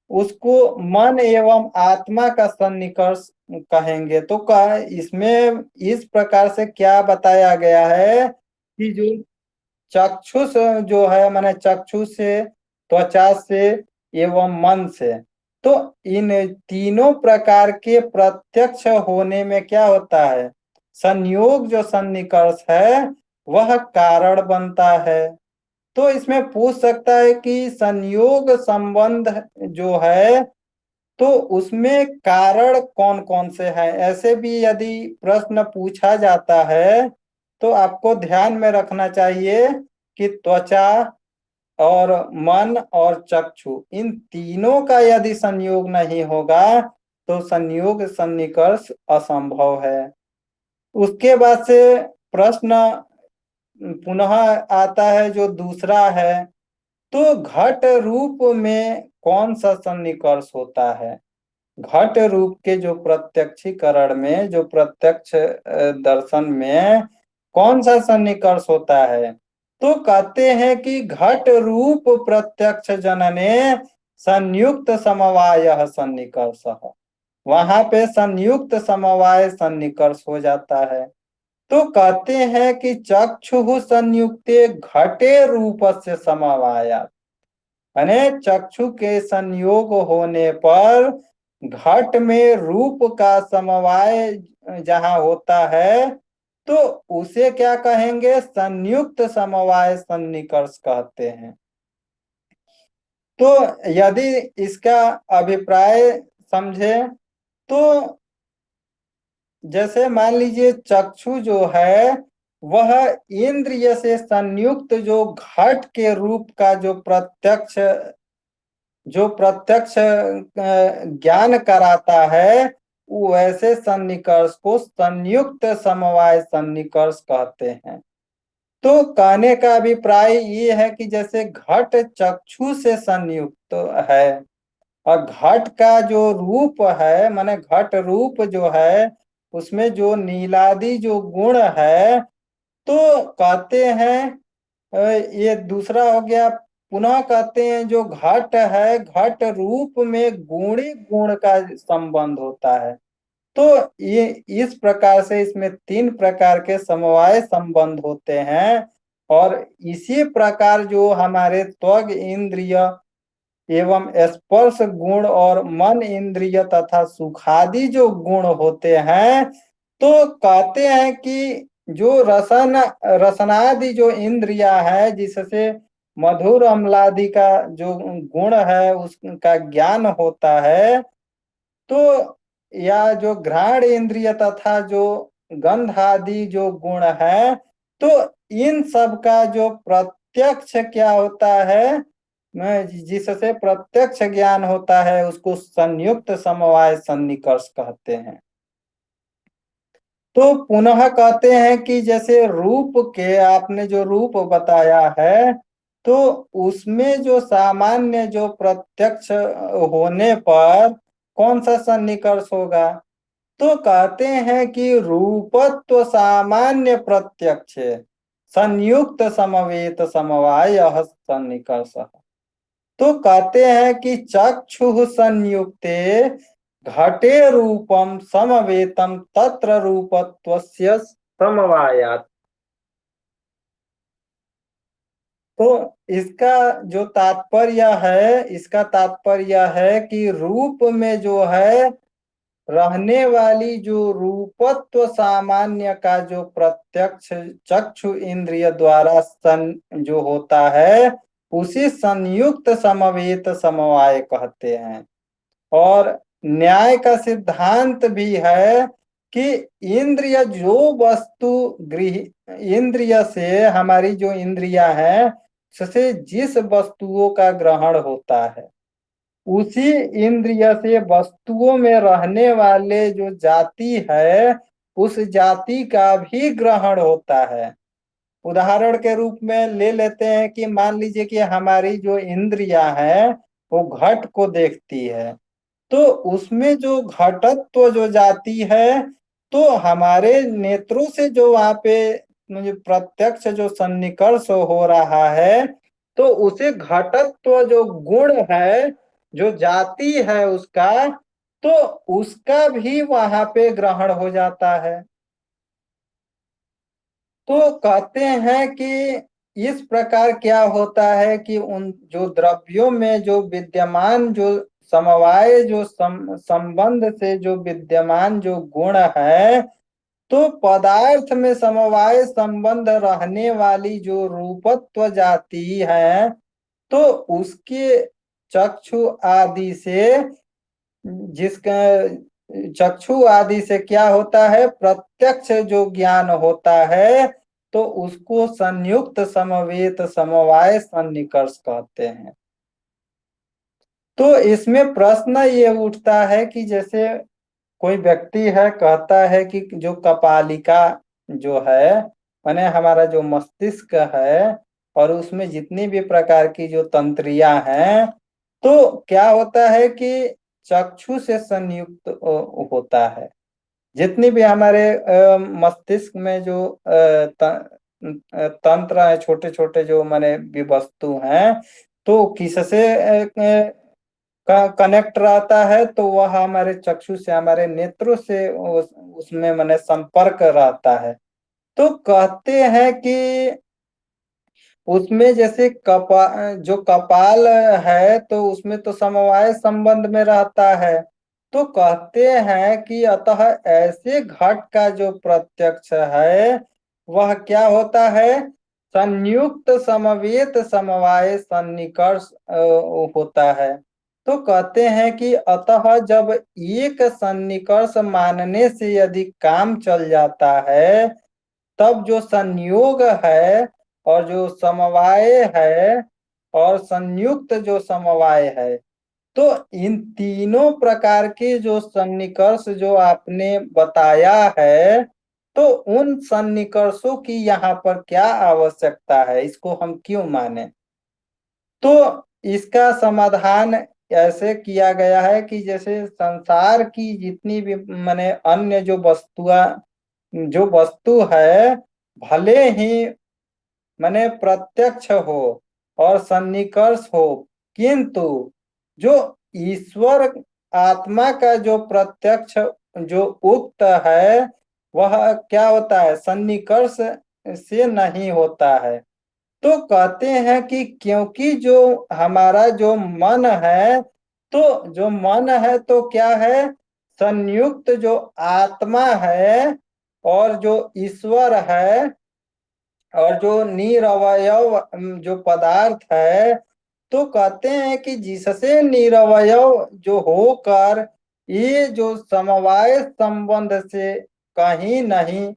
उसको मन एवं आत्मा का सन्निकर्ष कहेंगे। तो इसमें इस प्रकार से क्या बताया गया है कि जो चक्षुष जो है, माने चक्षु से, त्वचा से एवं मन से, तो इन तीनों प्रकार के प्रत्यक्ष होने में क्या होता है? संयोग जो सन्निकर्ष है वह कारण बनता है। तो इसमें पूछ सकता है कि संयोग संबंध जो है तो उसमें कारण कौन कौन से हैं? ऐसे भी यदि प्रश्न पूछा जाता है तो आपको ध्यान में रखना चाहिए कि त्वचा और मन और चक्षु, इन तीनों का यदि संयोग नहीं होगा तो संयोग सन्निकर्ष असंभव है। उसके बाद से प्रश्न पुनः आता है जो दूसरा है, तो घट रूप में कौन सा सन्निकर्ष होता है? घट रूप के जो प्रत्यक्षीकरण में, जो प्रत्यक्ष दर्शन में कौन सा सन्निकर्ष होता है? तो कहते हैं कि घट रूप प्रत्यक्ष जनने संयुक्त समवाय सन्निकर्ष, वहां पे संयुक्त समवाय सन्निकर्ष हो जाता है। तो कहते हैं कि चक्षु संयुक्ते घटे रूप से समवायात्, यानी चक्षु के संयोग होने पर घट में रूप का समवाय जहां होता है तो उसे क्या कहेंगे? संयुक्त समवाय सन्निकर्ष कहते हैं। तो यदि इसका अभिप्राय समझे तो जैसे मान लीजिए चक्षु जो है वह इंद्रिय से संयुक्त जो घट के रूप का जो प्रत्यक्ष ज्ञान कराता है, वैसे सन्निकर्ष को संयुक्त समवाय सन्निकर्ष कहते हैं। तो कहने का अभिप्राय ये है कि जैसे घट चक्षु से संयुक्त है और घट का जो रूप है, माने घट रूप जो है उसमें जो नीलादि जो गुण है, तो कहते हैं ये दूसरा हो गया। पुनः कहते हैं जो घट है, घट रूप में गुणी गुण का संबंध होता है। तो ये इस प्रकार से इसमें 3 प्रकार के समवाय संबंध होते हैं। और इसी प्रकार जो हमारे त्वग इंद्रिय एवं स्पर्श गुण और मन इंद्रिय तथा सुखादि जो गुण होते हैं, तो कहते हैं कि जो रसनादि जो इंद्रिया है जिससे मधुर अम्लादि का जो गुण है उसका ज्ञान होता है, तो या जो घ्राण इंद्रिय तथा जो गंध आदि जो गुण है, तो इन सब का जो प्रत्यक्ष क्या होता है, जिससे प्रत्यक्ष ज्ञान होता है उसको संयुक्त समवाय सन्निकर्ष कहते हैं। तो पुनः कहते हैं कि जैसे रूप के आपने जो रूप बताया है, तो उसमें जो सामान्य जो प्रत्यक्ष होने पर कौन सा सन्निकर्ष होगा? तो कहते हैं कि रूपत्व सामान्य प्रत्यक्ष संयुक्त समवेत समवाय सन्निकर्ष। तो कहते हैं कि चक्षु संयुक्ते घटे रूपम समवेतम तत्र रूपत्वस्य समवायात्। तो इसका जो तात्पर्य है, इसका तात्पर्य है कि रूप में जो है रहने वाली जो रूपत्व सामान्य का जो प्रत्यक्ष चक्षु इंद्रिय द्वारा सन जो होता है, उसी संयुक्त समवेत समवाय कहते हैं। और न्याय का सिद्धांत भी है कि इंद्रिय जो वस्तु गृह इंद्रिय से हमारी जो इंद्रियां हैं, उससे जिस वस्तुओं का ग्रहण होता है, उसी इंद्रिय से वस्तुओं में रहने वाले जो जाति है, उस जाति का भी ग्रहण होता है। उदाहरण के रूप में ले लेते हैं कि मान लीजिए कि हमारी जो इंद्रियां हैं वो घट को देखती है, तो उसमें जो घटत्व जो जाती है, तो हमारे नेत्रों से जो वहां पे मुझे प्रत्यक्ष जो सन्निकर्ष हो रहा है, तो उसे घटत्व जो गुण है, जो जाति है उसका, तो उसका भी वहां पे ग्रहण हो जाता है। तो कहते हैं कि इस प्रकार क्या होता है कि उन जो द्रव्यों में जो विद्यमान जो समवाय जो संबंध से जो विद्यमान जो गुण है, तो पदार्थ में समवाय संबंध रहने वाली जो रूपत्व जाति है, तो उसके चक्षु आदि से जिसका चक्षु आदि से क्या होता है, प्रत्यक्ष जो ज्ञान होता है, तो उसको संयुक्त समवेत समवाय सन्निकर्ष कहते हैं। तो इसमें प्रश्न ये उठता है कि जैसे कोई व्यक्ति है, कहता है कि जो कपालिका जो है, माने हमारा जो मस्तिष्क है, और उसमें जितनी भी प्रकार की जो तंत्रियां हैं, तो क्या होता है कि चक्षु से संयुक्त होता है। जितनी भी हमारे मस्तिष्क में जो तंत्र है, छोटे छोटे जो माने भी वस्तु हैं, तो किससे का कनेक्ट रहता है, तो वह हमारे चक्षु से, हमारे नेत्रों से उसमें माने संपर्क रहता है। तो कहते हैं कि उसमें जैसे जो कपाल है, तो उसमें तो समवाय संबंध में रहता है। तो कहते हैं कि अतः ऐसे घट का जो प्रत्यक्ष है, वह क्या होता है, संयुक्त समवेत समवाय सन्निकर्ष होता है। तो कहते हैं कि अतः जब एक सन्निकर्ष मानने से यदि काम चल जाता है, तब जो संयोग है और जो समवाय है और संयुक्त जो समवाय है, तो इन तीनों प्रकार के जो सन्निकर्ष जो आपने बताया है, तो उन सन्निकर्षों की यहाँ पर क्या आवश्यकता है, इसको हम क्यों माने? तो इसका समाधान ऐसे किया गया है कि जैसे संसार की जितनी भी माने अन्य जो वस्तु है, भले ही माने प्रत्यक्ष हो और सन्निकर्ष हो, किंतु जो ईश्वर आत्मा का जो प्रत्यक्ष जो उक्त है, वह क्या होता है, सन्निकर्ष से नहीं होता है। तो कहते हैं कि क्योंकि जो हमारा जो मन है, तो जो मन है तो क्या है, संयुक्त जो आत्मा है और जो ईश्वर है, और जो निरवयव जो पदार्थ है, तो कहते हैं कि जिससे निरवयव जो होकर ये जो समवाय संबंध से कहीं नहीं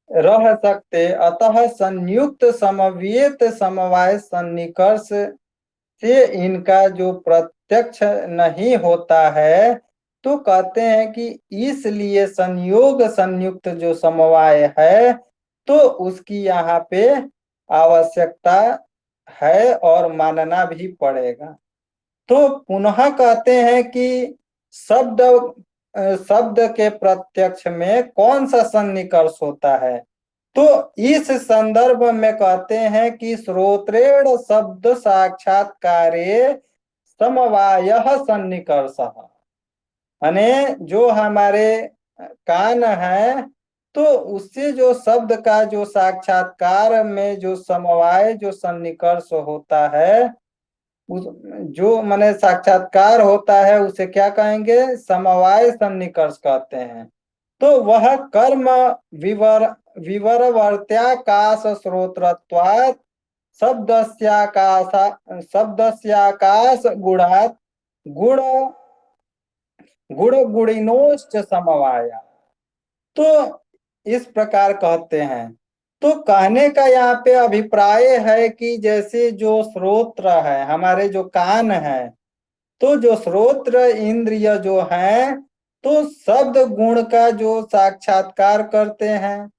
रह सकते, अतः संयुक्त समवेत समवाय सन्निकर्ष से इनका जो प्रत्यक्ष नहीं होता है, तो कहते हैं कि इसलिए संयोग संयुक्त जो समवाय है, तो उसकी यहाँ पे आवश्यकता है और मानना भी पड़ेगा। तो पुनः कहते हैं कि शब्द शब्द के प्रत्यक्ष में कौन सा सन्निकर्ष होता है, तो इस संदर्भ में कहते हैं कि श्रोत्रेण शब्द साक्षात्कारे समवायः सन्निकर्षः। माने जो हमारे कान है, तो उससे जो शब्द का जो साक्षात्कार में जो समवाय जो सन्निकर्ष होता है, उस जो माने साक्षात्कार होता है उसे क्या कहेंगे, समवाय सन्निकर्ष कहते हैं। तो वह कर्म विवर विवरवर्त्याकाश श्रोत्रत्वात् शब्दस्याकाश गुणात् गुण गुण गुणिनोश्च समवाया। तो इस प्रकार कहते हैं। तो कहने का यहाँ पे अभिप्राय है कि जैसे जो श्रोत्र है, हमारे जो कान है, तो जो श्रोत्र इंद्रिय जो है, तो शब्द गुण का जो साक्षात्कार करते हैं,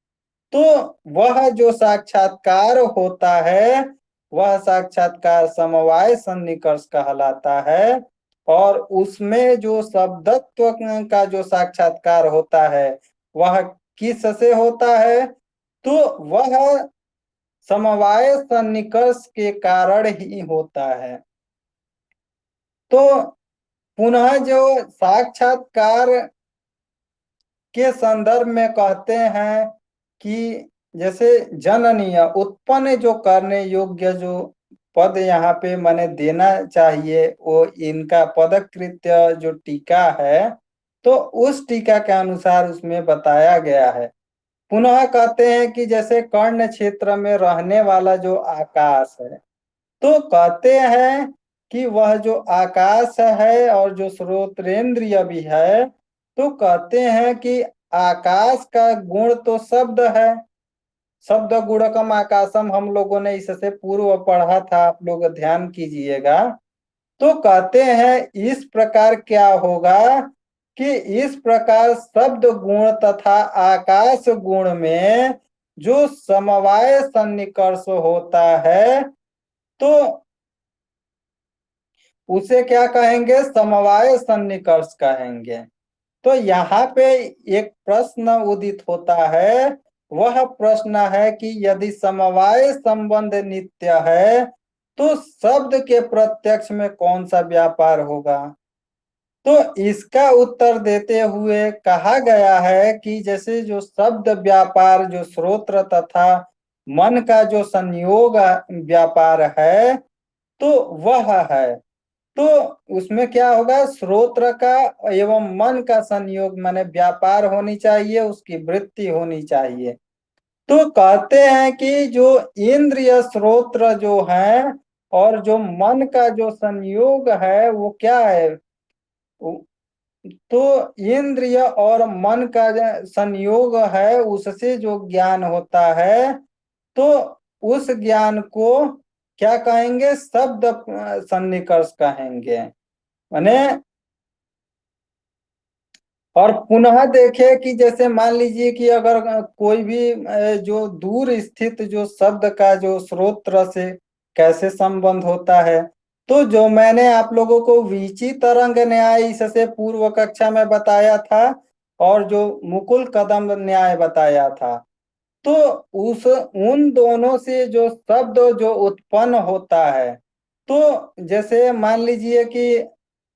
तो वह जो साक्षात्कार होता है, वह साक्षात्कार समवाय सन्निकर्ष कहलाता है। और उसमें जो शब्दत्व का जो साक्षात्कार होता है, वह किस से होता है, तो वह समवाय सन्निकर्ष के कारण ही होता है। तो पुनः जो साक्षात्कार के संदर्भ में कहते हैं कि जैसे जननीय उत्पन्न जो करने योग्य जो पद यहाँ पे मैंने देना चाहिए, वो इनका पदकृत्य जो टीका है, तो उस टीका के अनुसार उसमें बताया गया है। पुनः कहते हैं कि जैसे कर्ण क्षेत्र में रहने वाला जो आकाश है, तो कहते हैं कि वह जो आकाश है और जो श्रोत्रेंद्रिय भी है, तो कहते हैं कि आकाश का गुण तो शब्द है। शब्द गुणकम आकाशम हम लोगों ने इससे पूर्व पढ़ा था, आप लोग ध्यान कीजिएगा। तो कहते हैं इस प्रकार क्या होगा कि इस प्रकार शब्द गुण तथा आकाश गुण में जो समवाय सन्निकर्ष होता है, तो उसे क्या कहेंगे, समवाय सन्निकर्ष कहेंगे। तो यहाँ पे एक प्रश्न उदित होता है। वह प्रश्न है कि यदि समवाय संबंध नित्य है, तो शब्द के प्रत्यक्ष में कौन सा व्यापार होगा। तो इसका उत्तर देते हुए कहा गया है कि जैसे जो शब्द व्यापार जो श्रोत्र तथा मन का जो संयोग व्यापार है, तो वह है। तो उसमें क्या होगा, श्रोत्र का एवं मन का संयोग माने व्यापार होनी चाहिए, उसकी वृत्ति होनी चाहिए। तो कहते हैं कि जो इंद्रिय श्रोत्र जो है और जो मन का जो संयोग है, वो क्या है, तो इंद्रिय और मन का संयोग है, उससे जो ज्ञान होता है, तो उस ज्ञान को क्या कहेंगे, शब्द सन्निकर्ष कहेंगे। माने और पुनः देखें कि जैसे मान लीजिए कि अगर कोई भी जो दूर स्थित जो शब्द का जो स्रोत्र से कैसे संबंध होता है, तो जो मैंने आप लोगों को वीची तरंग न्याय इससे पूर्व कक्षा में बताया था और जो मुकुल कदम न्याय बताया था, तो उस उन दोनों से जो शब्द जो उत्पन्न होता है, तो जैसे मान लीजिए कि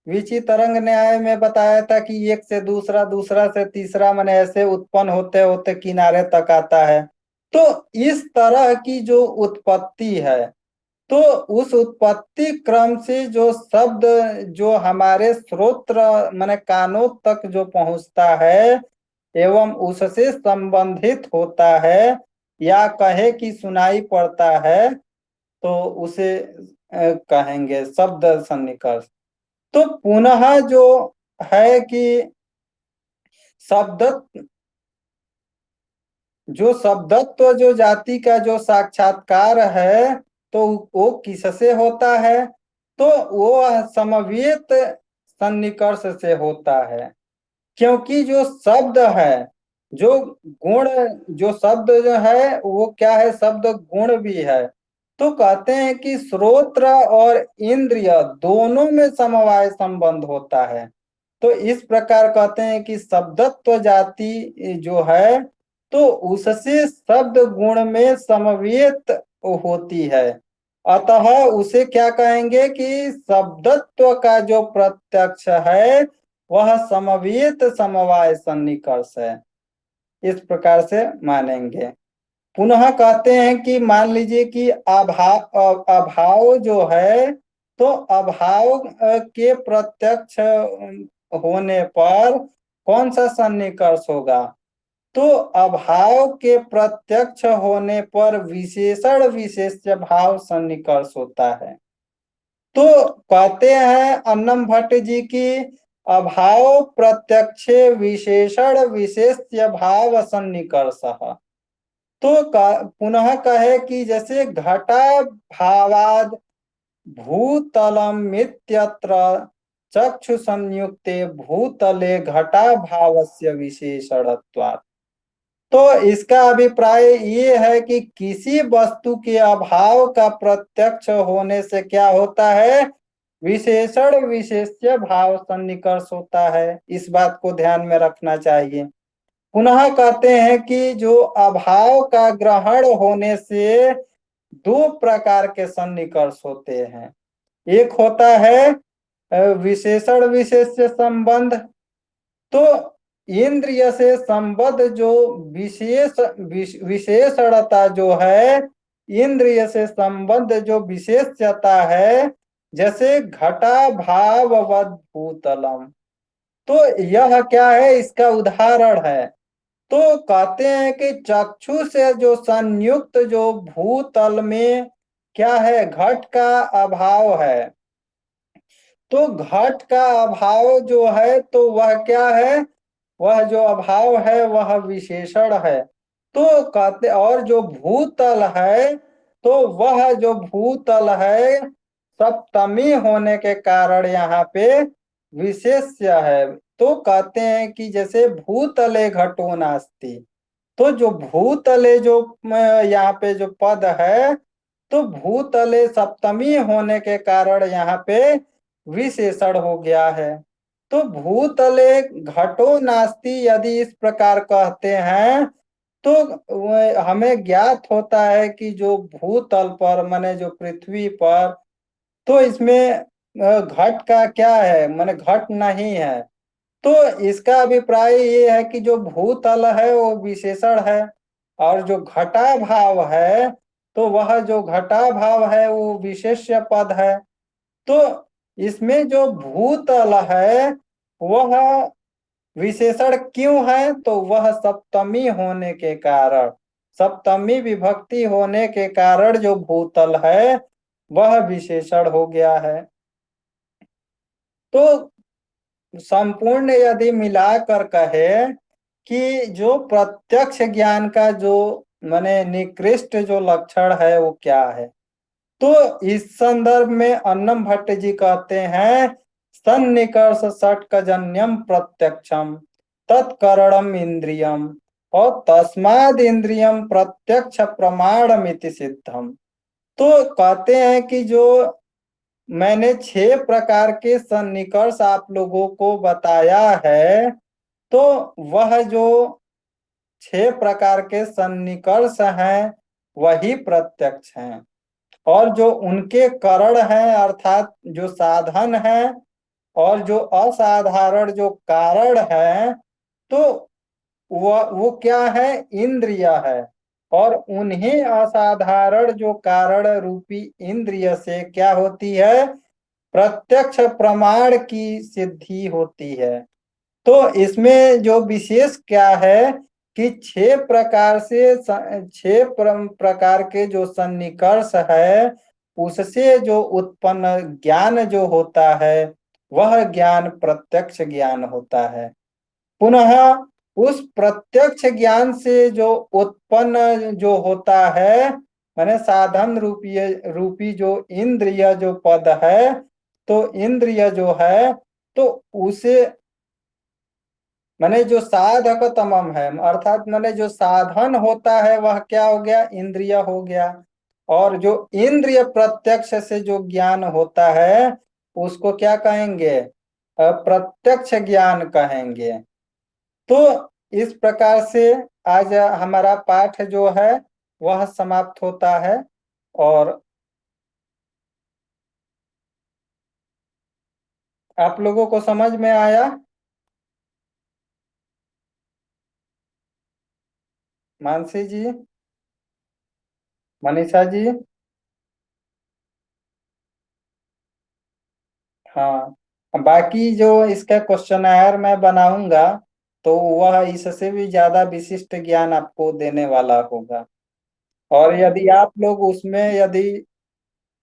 विचि तरंग न्याय में बताया था कि एक से दूसरा, दूसरा से तीसरा, माने ऐसे उत्पन्न होते होते किनारे तक आता है। तो इस तरह की जो उत्पत्ति है, तो उस उत्पत्ति क्रम से जो शब्द जो हमारे श्रोत्र माने कानों तक जो पहुंचता है एवं उससे संबंधित होता है, या कहे कि सुनाई पड़ता है, तो उसे कहेंगे शब्द सन्निकर्ष। तो पुनः जो है कि शब्द जो शब्दत्व जो जाति का जो साक्षात्कार है, तो वो किससे होता है? तो वो समवेत सन्निकर्ष से होता है। क्योंकि जो शब्द है, जो गुण, जो शब्द जो है वो क्या है? शब्द गुण भी है। तो कहते हैं कि श्रोत्र और इंद्रिय दोनों में समवाय संबंध होता है। तो इस प्रकार कहते हैं कि शब्दत्व जाति जो है, तो उससे शब्द गुण में समवेत होती है। अतः उसे क्या कहेंगे कि शब्दत्व का जो प्रत्यक्ष है वह समवेत समवाय सन्निकर्ष है। इस प्रकार से मानेंगे। पुनः कहते हैं कि मान लीजिए कि अभाव जो है, तो अभाव के प्रत्यक्ष होने पर कौन सा सन्निकर्ष होगा? तो अभाव के प्रत्यक्ष होने पर विशेषण विशेष्य भाव सन्निकर्ष होता है। तो कहते हैं अन्नम भट्ट जी की अभाव प्रत्यक्षे विशेषण विशेष्य भाव सन्निकर्ष। तो पुनः कहे कि जैसे घटा भावाद भूतलम मित्यत्र चक्षु संयुक्ते भूतले घटा भावस्य विशेषणत्वात्। तो इसका अभिप्राय ये है कि किसी वस्तु के अभाव का प्रत्यक्ष होने से क्या होता है? विशेषण विशेष्य भाव सन्निकर्ष होता है। इस बात को ध्यान में रखना चाहिए। पुनः कहते हैं कि जो अभाव का ग्रहण होने से दो प्रकार के सन्निकर्ष होते हैं। एक होता है विशेषण विशेष्य संबंध। तो इंद्रिय से संबद्ध जो विशेषणता जो है, इंद्रिय से संबद्ध जो विशेषता है, जैसे घटा भाववद भूतलम। तो यह क्या है? इसका उदाहरण है। तो कहते हैं कि चक्षु से जो संयुक्त जो भूतल में क्या है? घट का अभाव है। तो घट का अभाव जो है, तो वह क्या है? वह जो अभाव है वह विशेषण है। तो कहते, और जो भूतल है, तो वह जो भूतल है सप्तमी होने के कारण यहाँ पे विशेष्य है। तो कहते हैं कि जैसे भूतले घटो नास्ति। तो जो भूतले जो यहाँ पे जो पद है, तो भूतले सप्तमी होने के कारण यहाँ पे विशेषण हो गया है। तो भूतले घटो नास्ति यदि इस प्रकार कहते हैं, तो हमें ज्ञात होता है कि जो भूतल पर माने जो पृथ्वी पर, तो इसमें घट का क्या है? माने घट नहीं है। तो इसका अभिप्राय ये है कि जो भूतल है वो विशेषण है, और जो घटा भाव है, तो वह जो घटा भाव है वो विशेष्य पद है। तो इसमें जो भूतल है वह विशेषण क्यों है? तो वह सप्तमी होने के कारण, सप्तमी विभक्ति होने के कारण जो भूतल है वह विशेषण हो गया है। तो संपूर्ण यदि मिलाकर कहे कि जो प्रत्यक्ष ज्ञान का जो माने निकृष्ट जो लक्षण है वो क्या है? तो इस संदर्भ में अन्नम भट्ट जी कहते हैं सन्निकर्ष षट्कजन्यम प्रत्यक्षम तत्करणम इंद्रियम और तस्माद इंद्रियम प्रत्यक्ष प्रमाणमिति सिद्धम। तो कहते हैं कि जो मैंने 6 प्रकार के सन्निकर्ष आप लोगों को बताया है, तो वह जो 6 प्रकार के सन्निकर्ष हैं वही प्रत्यक्ष हैं। और जो उनके करण हैं अर्थात जो साधन हैं, और जो असाधारण जो कारण है, तो वो क्या है? इंद्रिय है। और उन्हीं असाधारण जो कारण रूपी इंद्रिय से क्या होती है? प्रत्यक्ष प्रमाण की सिद्धि होती है। तो इसमें जो विशेष क्या है कि 6 प्रकार के जो सन्निकर्ष है, उससे जो उत्पन्न ज्ञान जो होता है, वह ज्ञान प्रत्यक्ष ज्ञान होता है। पुनः उस प्रत्यक्ष ज्ञान से जो उत्पन्न जो होता है, माने साधन रूपी जो इंद्रिय जो पद है, तो इंद्रिय जो है, तो उसे माने जो साधक तमम है, अर्थात माने जो साधन होता है वह क्या हो गया, इंद्रिय हो गया। और जो इंद्रिय प्रत्यक्ष से जो ज्ञान होता है, उसको क्या कहेंगे, प्रत्यक्ष ज्ञान कहेंगे। तो इस प्रकार से आज हमारा पाठ जो है वह समाप्त होता है। और आप लोगों को समझ में आया? मानसी जी, मनीषा जी। हाँ, बाकी जो इसका क्वेश्चनआयर मैं बनाऊंगा, तो वह इससे भी ज्यादा विशिष्ट ज्ञान आपको देने वाला होगा। और यदि आप लोग उसमें यदि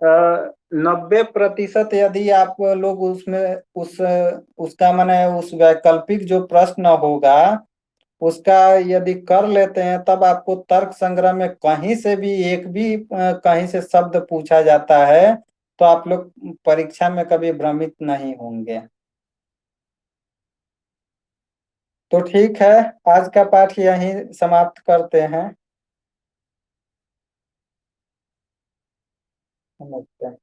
90% यदि आप लोग उसमें उसका माने उस वैकल्पिक जो प्रश्न होगा उसका यदि कर लेते हैं, तब आपको तर्क संग्रह में कहीं से भी एक भी कहीं से शब्द पूछा जाता है, तो आप लोग परीक्षा में कभी भ्रमित नहीं होंगे। तो ठीक है, आज का पाठ यहीं समाप्त करते हैं। नमस्ते।